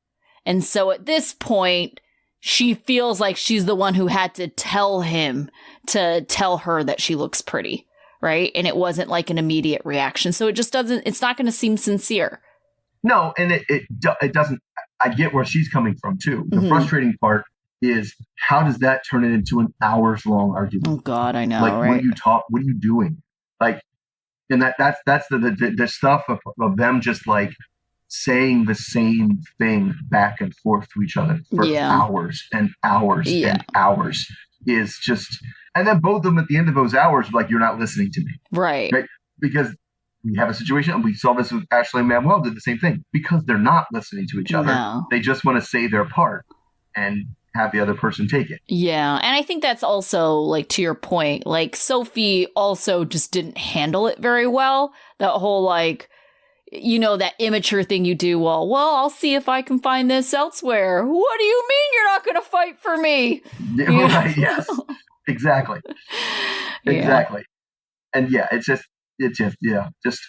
And so at this point, she feels like she's the one who had to tell him to tell her that she looks pretty, right? And it wasn't like an immediate reaction. So it's not going to seem sincere. No, and it doesn't. I get where she's coming from too. The frustrating part is how does that turn it into an hours-long argument? Oh God, I know. Like, right? What are you doing? Like, and that's the stuff of them just like saying the same thing back and forth to each other for hours and hours and hours is just, and then both of them at the end of those hours are like, you're not listening to me, right? Because we have a situation, and we saw this with Ashley and Manuel did the same thing because they're not listening to each other. No. They just want to say their part and have the other person take it. Yeah. And I think that's also like to your point, like Sophie also just didn't handle it very well. That whole like, that immature thing you do. Well, I'll see if I can find this elsewhere. What do you mean you're not going to fight for me? Right. Yes, exactly. Exactly. And it's just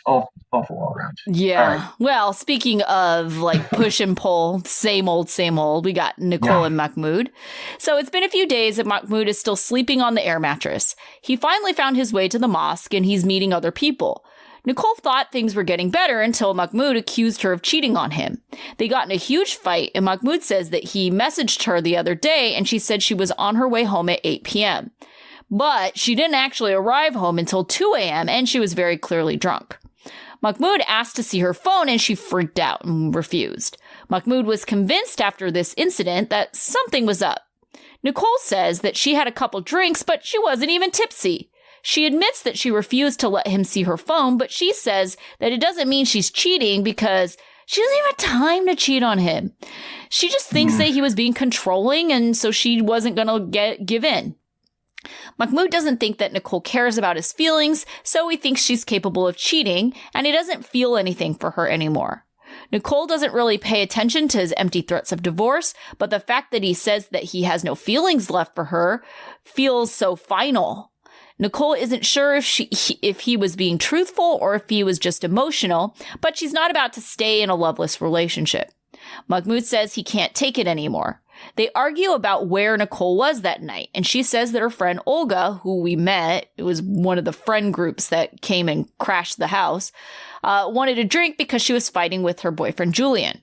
awful all around. Yeah. Right. Well, speaking of like push and pull, same old, we got Nicole and Mahmoud. So it's been a few days and Mahmoud is still sleeping on the air mattress. He finally found his way to the mosque and he's meeting other people. Nicole thought things were getting better until Mahmoud accused her of cheating on him. They got in a huge fight and Mahmoud says that he messaged her the other day and she said she was on her way home at 8 p.m. But she didn't actually arrive home until 2 a.m. and she was very clearly drunk. Mahmoud asked to see her phone and she freaked out and refused. Mahmoud was convinced after this incident that something was up. Nicole says that she had a couple drinks, but she wasn't even tipsy. She admits that she refused to let him see her phone, but she says that it doesn't mean she's cheating because she doesn't even have time to cheat on him. She just thinks that he was being controlling, and so she wasn't going to give in. Mahmoud doesn't think that Nicole cares about his feelings, so he thinks she's capable of cheating, and he doesn't feel anything for her anymore. Nicole doesn't really pay attention to his empty threats of divorce, but the fact that he says that he has no feelings left for her feels so final. Nicole isn't sure if he was being truthful or if he was just emotional, but she's not about to stay in a loveless relationship. Mahmoud says he can't take it anymore. They argue about where Nicole was that night, and she says that her friend Olga, who we met, it was one of the friend groups that came and crashed the house, wanted a drink because she was fighting with her boyfriend Julian.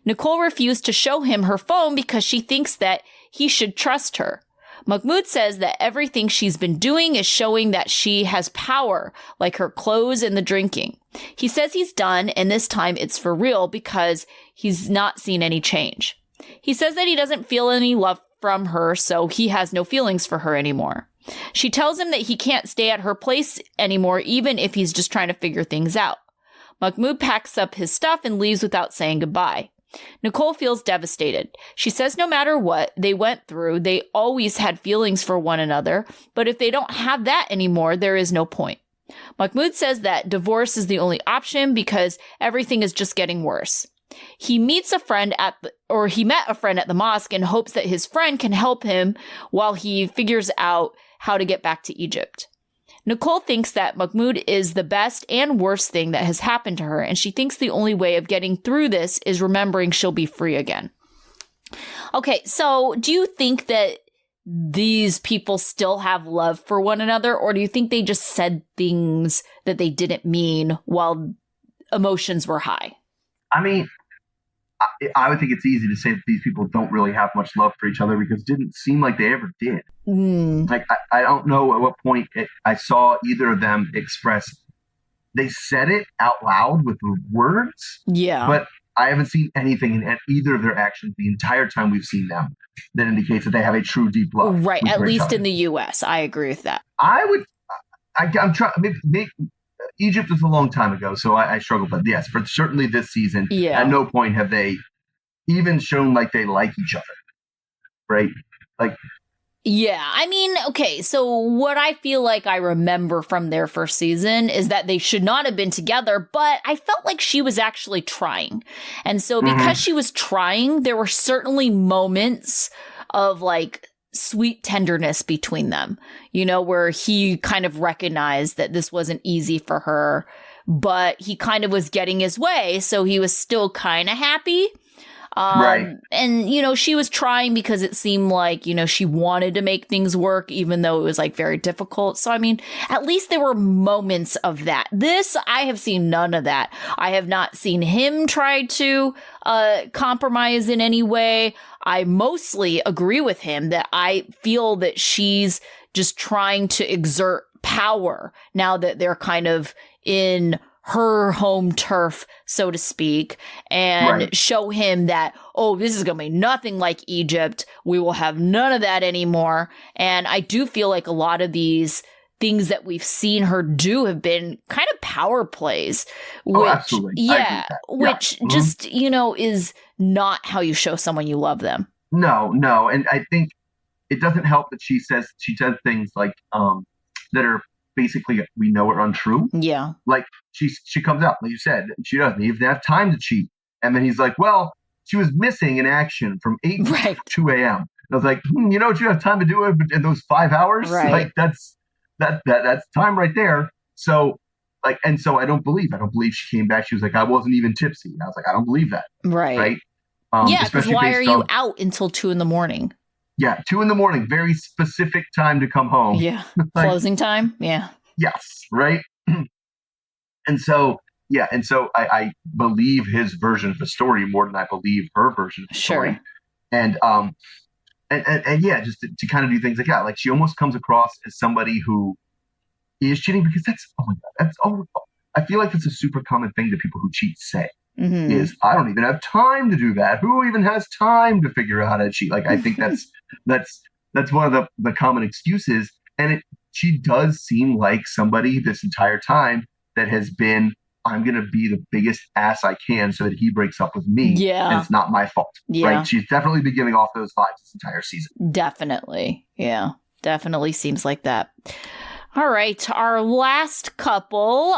Nicole refused to show him her phone because she thinks that he should trust her. Mahmoud says that everything she's been doing is showing that she has power, like her clothes and the drinking. He says he's done, and this time it's for real because he's not seen any change. He says that he doesn't feel any love from her, so he has no feelings for her anymore. She tells him that he can't stay at her place anymore, even if he's just trying to figure things out. Mahmoud packs up his stuff and leaves without saying goodbye. Nicole feels devastated. She says no matter what they went through, they always had feelings for one another, but if they don't have that anymore, there is no point. Mahmoud says that divorce is the only option because everything is just getting worse. He met a friend at the mosque and hopes that his friend can help him while he figures out how to get back to Egypt. Nicole thinks that Mahmoud is the best and worst thing that has happened to her, and she thinks the only way of getting through this is remembering she'll be free again. Okay, so do you think that these people still have love for one another, or do you think they just said things that they didn't mean while emotions were high? I mean, I would think it's easy to say that these people don't really have much love for each other because it didn't seem like they ever did. Like, I don't know at what point I saw either of them express. They said it out loud with words. Yeah. But I haven't seen anything in either of their actions the entire time we've seen them that indicates that they have a true deep love. Right. At least in the U.S. I agree with that. I'm trying. Maybe Egypt was a long time ago, so I struggle. But yes, for certainly this season, at no point have they even shown like they like each other, right? Like, yeah, I mean, okay, so what I feel like I remember from their first season is that they should not have been together, but I felt like she was actually trying. And so because she was trying, there were certainly moments of like sweet tenderness between them, you know, where he kind of recognized that this wasn't easy for her, but he kind of was getting his way. So he was still kind of happy. Right. And, you know, she was trying because it seemed like, you know, she wanted to make things work, even though it was like very difficult. So, I mean, at least there were moments of that. This, I have seen none of that. I have not seen him try to compromise in any way. I mostly agree with him that I feel that she's just trying to exert power now that they're kind of in her home turf, so to speak, and show him that, oh, this is going to be nothing like Egypt. We will have none of that anymore. And I do feel like a lot of these things that we've seen her do have been kind of power plays, which, absolutely. Which just, you know, is not how you show someone you love them. No. And I think it doesn't help that she says things like, that are basically we know are untrue. Yeah. Like she comes out, like you said, she doesn't even have time to cheat. And then he's like, well, she was missing in action from 8 to 2 a.m. And I was like, you know what, you have time to do it in those 5 hours? Right. Like that's time right there. So like, and so I don't believe she came back. She was like, I wasn't even tipsy. And I was like, I don't believe that. Right. Yeah, because why are you out until 2 a.m? Yeah, 2 a.m, very specific time to come home. Yeah, like, closing time. Yeah. Yes, right. And so I believe his version of the story more than I believe her version of the story. And yeah, just to kind of do things like that. Like she almost comes across as somebody who is cheating because I feel like it's a super common thing that people who cheat say. Is I don't even have time to do that. Who even has time to figure out how to cheat? Like I think that's That's one of the common excuses. And she does seem like somebody this entire time that has been, I'm going to be the biggest ass I can so that he breaks up with me. Yeah. And it's not my fault. Yeah. Right? She's definitely been giving off those vibes this entire season. Definitely. Yeah. Definitely seems like that. All right. Our last couple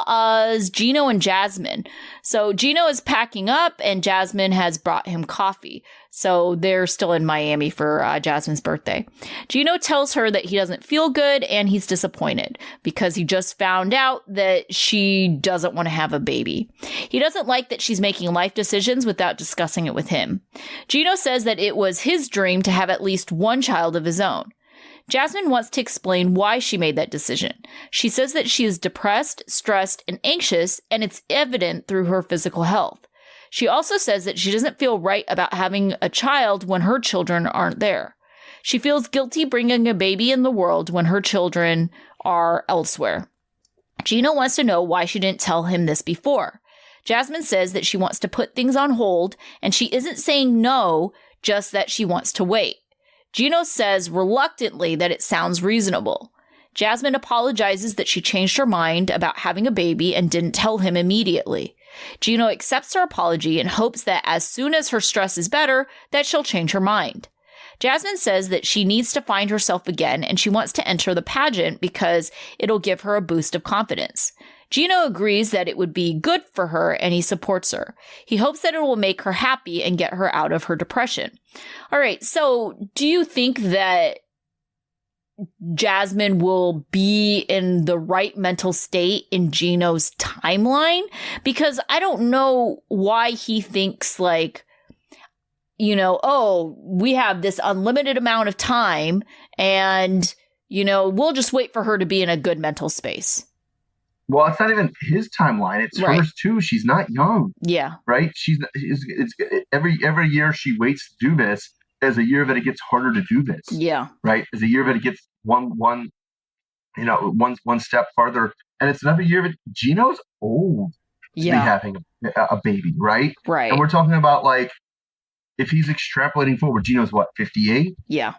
is Gino and Jasmin. So Gino is packing up and Jasmin has brought him coffee. So they're still in Miami for Jasmin's birthday. Gino tells her that he doesn't feel good and he's disappointed because he just found out that she doesn't want to have a baby. He doesn't like that she's making life decisions without discussing it with him. Gino says that it was his dream to have at least one child of his own. Jasmin wants to explain why she made that decision. She says that she is depressed, stressed, and anxious, and it's evident through her physical health. She also says that she doesn't feel right about having a child when her children aren't there. She feels guilty bringing a baby in the world when her children are elsewhere. Gino wants to know why she didn't tell him this before. Jasmin says that she wants to put things on hold, and she isn't saying no, just that she wants to wait. Gino says reluctantly that it sounds reasonable. Jasmin apologizes that she changed her mind about having a baby and didn't tell him immediately. Gino accepts her apology and hopes that as soon as her stress is better, that she'll change her mind. Jasmin says that she needs to find herself again and she wants to enter the pageant because it'll give her a boost of confidence. Gino agrees that it would be good for her and he supports her. He hopes that it will make her happy and get her out of her depression. All right, so do you think that Jasmin will be in the right mental state in Gino's timeline? Because I don't know why he thinks like, you know, oh, we have this unlimited amount of time and, you know, we'll just wait for her to be in a good mental space. Well, it's not even his timeline. It's hers too. She's not young. Yeah. Right? It's every year she waits to do this, as a year that it gets harder to do this. Yeah. Right? As a year that it gets one step farther. And it's another year that Gino's old to be having a baby, right? Right. And we're talking about like, if he's extrapolating forward, Gino's what, 58? Yeah.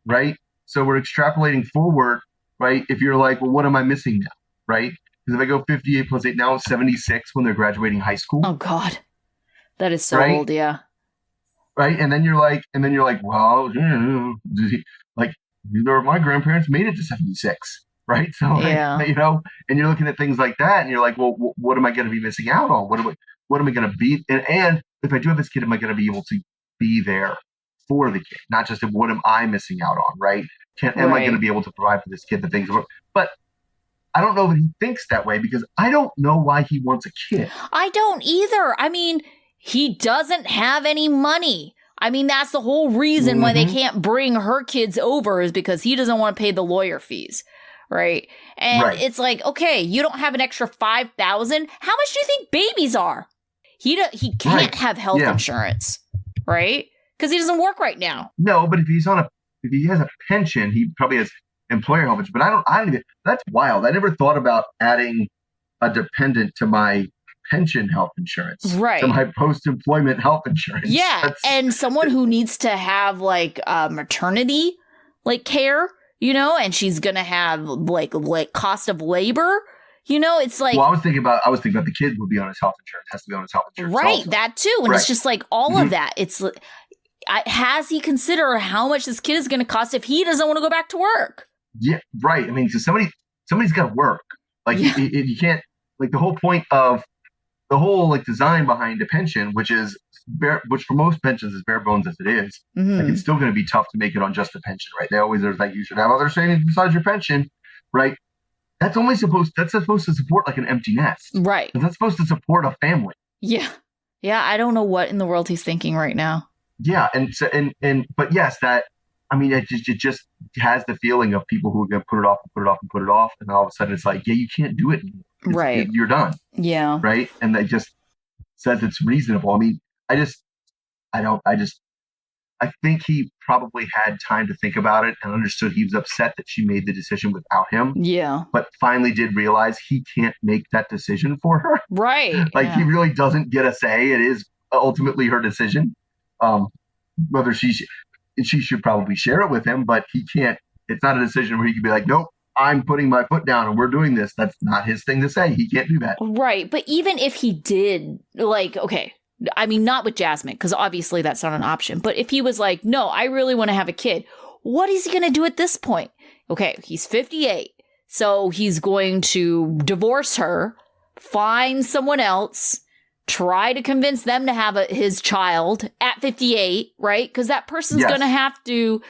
Right? So we're extrapolating forward, right? If you're like, well, what am I missing now? Right? Because if I go 58 plus 8, now it's 76 when they're graduating high school. Oh, God. That is so old, yeah. Right? And then you're like, well, like, neither of my grandparents made it to 76. Right? So, like, you know, and you're looking at things like that, and you're like, well, what am I going to be missing out on? What am I going to be? And if I do have this kid, am I going to be able to be there for the kid? Not just what am I missing out on, right? Am I going to be able to provide for this kid the things? But I don't know that he thinks that way because I don't know why he wants a kid. I don't either. I mean, he doesn't have any money. I mean, that's the whole reason why they can't bring her kids over is because he doesn't want to pay the lawyer fees. Right. And it's like, okay, you don't have an extra $5,000. How much do you think babies are? He can't have health insurance. Right. Because he doesn't work right now. No, but if he has a pension, he probably has employer health insurance. But I don't even, that's wild. I never thought about adding a dependent to my pension health insurance. Right. To my post-employment health insurance. Yeah. And someone who needs to have like maternity like care, you know, and she's going to have like cost of labor. You know, it's like. Well, I was thinking about the kid would be on his health insurance, has to be on his health insurance. Right. Also. That too. And it's just like all of that. It's has he considered how much this kid is going to cost if he doesn't want to go back to work? Yeah. Right. I mean, so somebody's got to work. Like if you can't, like the whole point of the whole like design behind a pension, which for most pensions is bare bones as it is, like it's still going to be tough to make it on just a pension, right? There's like, you should have other savings besides your pension, right? That's supposed to support like an empty nest. Right. That's supposed to support a family. Yeah. Yeah. I don't know what in the world he's thinking right now. Yeah. But yes, I mean, it just has the feeling of people who are going to put it off and put it off and put it off. And all of a sudden it's like, yeah, you can't do it anymore. Right. You're done. Yeah. Right. And they just says it's reasonable. I mean, I think he probably had time to think about it and understood he was upset that she made the decision without him. Yeah. But finally did realize he can't make that decision for her. Right. Like he really doesn't get a say. It is ultimately her decision. Whether she should probably share it with him, but he can't. It's not a decision where he can be like, nope, I'm putting my foot down and we're doing this. That's not his thing to say. He can't do that. Right. But even if he did, like, okay, I mean, not with Jasmin, because obviously that's not an option. But if he was like, no, I really want to have a kid, what is he going to do at this point? Okay, he's 58. So he's going to divorce her, find someone else, try to convince them to have his child at 58, right? Because that person's going to have to,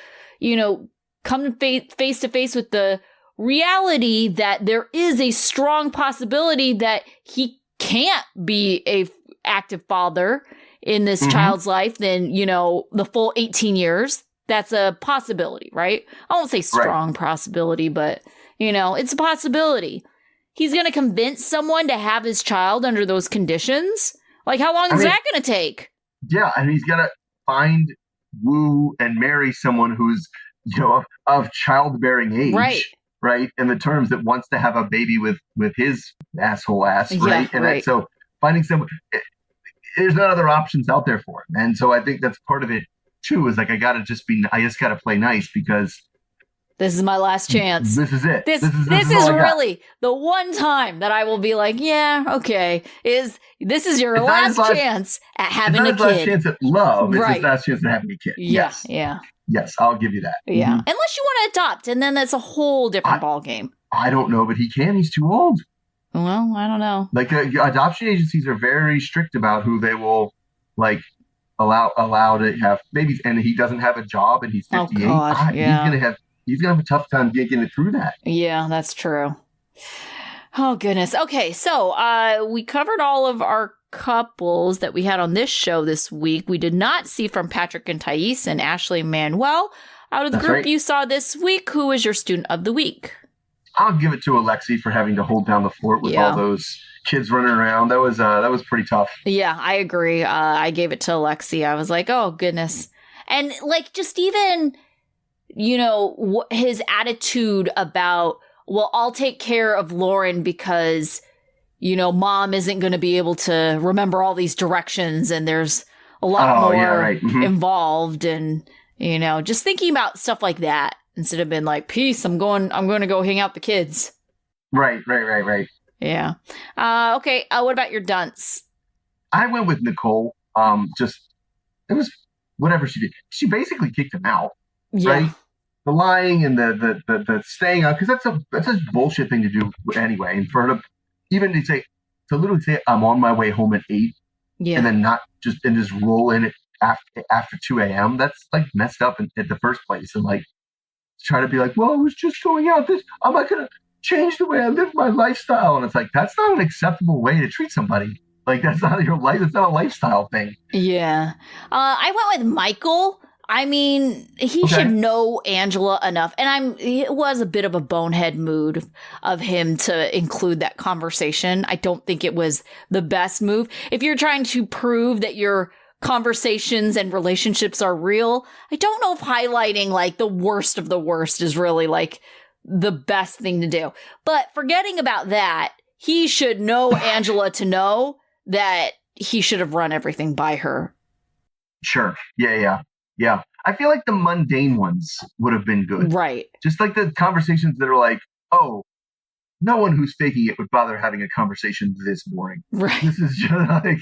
come face to face with the reality that there is a strong possibility that he can't be a active father in this child's life than, the full 18 years. That's a possibility, right? I won't say strong possibility, but, it's a possibility. He's going to convince someone to have his child under those conditions. Like, how long is that going to take? Yeah, and he's going to find, woo, and marry someone who's, of childbearing age. Right. In the terms that wants to have a baby with his asshole ass. Right. Yeah, and so finding someone, there's not other options out there for him. And so I think that's part of it too, is like, I just got to play nice because this is my last chance. This is it. This is really the one time that I will be like, yeah, okay. This is your last chance at having a kid. It's not his last chance at love. It's his last chance at having a kid. Yes. Yeah. Yes, I'll give you that. Yeah. Unless you want to adopt, and then that's a whole different ballgame. I don't know, but he can. He's too old. Well, I don't know. Like adoption agencies are very strict about who they will allow to have babies, and he doesn't have a job, and he's 58. Oh God, He's gonna have a tough time getting it through that. Yeah, that's true. Oh goodness. Okay, so we covered all of our couples that we had on this show this week. We did not see from Patrick and Thais and Ashley and Manuel. Out of the group you saw this week, who is your student of the week? I'll give it to Alexi for having to hold down the fort with all those kids running around. That was pretty tough. Yeah, I agree. I gave it to Alexi. I was like, oh goodness. And like, just even, his attitude about, well, I'll take care of Loren because, mom isn't going to be able to remember all these directions and there's a lot more involved. And, just thinking about stuff like that instead of being like, peace, I'm going to go hang out with the kids. Right. Yeah. Okay. What about your dunce? I went with Nicole. It was whatever she did. She basically kicked him out. Yeah. Right? The lying and the staying out, because that's a bullshit thing to do anyway. And for her to literally say I'm on my way home at 8, and then just roll in it after 2 a.m. That's like messed up at the first place. And like try to be like, well, I was just going out. I'm not gonna change the way I live my lifestyle. And it's like, that's not an acceptable way to treat somebody. Like, that's not your life. It's not a lifestyle thing. Yeah. I went with Michael. I mean, he should know Angela enough. And it was a bit of a bonehead mood of him to include that conversation. I don't think it was the best move. If you're trying to prove that your conversations and relationships are real, I don't know if highlighting like the worst of the worst is really like the best thing to do. But forgetting about that, he should know Angela to know that he should have run everything by her. Sure. Yeah. I feel like the mundane ones would have been good. Right. Just like the conversations that are like, oh, no one who's faking it would bother having a conversation this boring. Right. This is just like,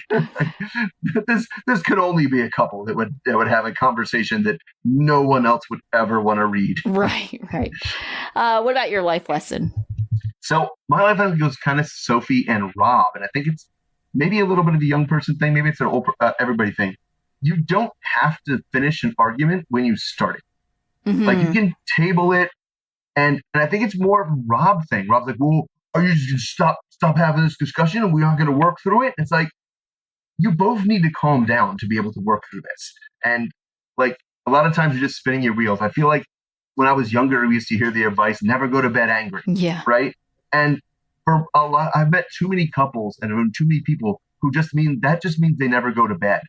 this could only be a couple that would have a conversation that no one else would ever want to read. Right. What about your life lesson? So my life lesson goes kind of Sophie and Rob. And I think it's maybe a little bit of a young person thing. Maybe it's an old everybody thing. You don't have to finish an argument when you start it. Mm-hmm. Like, you can table it. And I think it's more of a Rob thing. Rob's like, well, are you just going to stop having this discussion and we aren't going to work through it? It's like, you both need to calm down to be able to work through this. And like, a lot of times you're just spinning your wheels. I feel like when I was younger, we used to hear the advice, never go to bed angry. Yeah. Right. And for a lot, I've met too many couples and too many people who just means they never go to bed.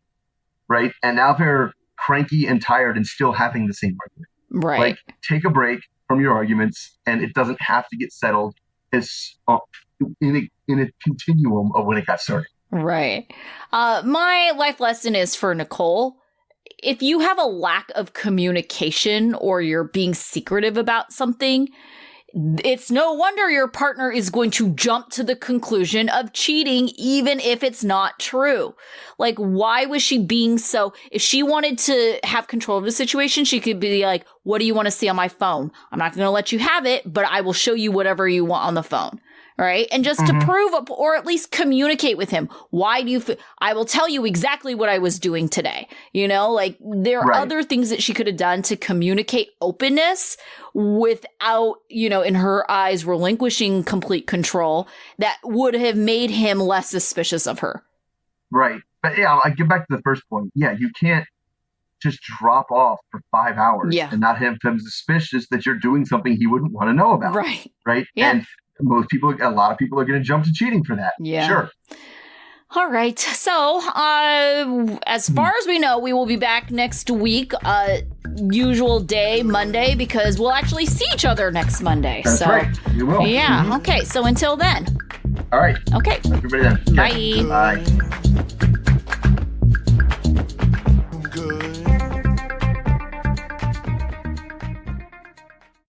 Right. And now they're cranky and tired and still having the same argument. Right. Like, take a break from your arguments, and it doesn't have to get settled as in a continuum of when it got started. Right. My life lesson is for Nicole. if you have a lack of communication or you're being secretive about something, it's no wonder your partner is going to jump to the conclusion of cheating, even if it's not true. Like, why was she being so, if she wanted to have control of the situation, she could be like, what do you want to see on my phone? I'm not going to let you have it, but I will show you whatever you want on the phone. Right. And just to prove up, or at least communicate with him. Why do you I will tell you exactly what I was doing today. You know, like there are other things that she could have done to communicate openness without, you know, in her eyes, relinquishing complete control that would have made him less suspicious of her. Right. But yeah, I get back to the first point. Yeah, you can't just drop off for 5 hours and not have him suspicious that you're doing something he wouldn't want to know about. Right. Right. Yeah. And a lot of people are going to jump to cheating for that. Yeah. Sure. All right. So, as far as we know, we will be back next week, usual day, Monday, because we'll actually see each other next Monday. That's right. You will. Yeah. Okay. So until then. All right. Okay. Everybody then. Okay. Bye. Bye.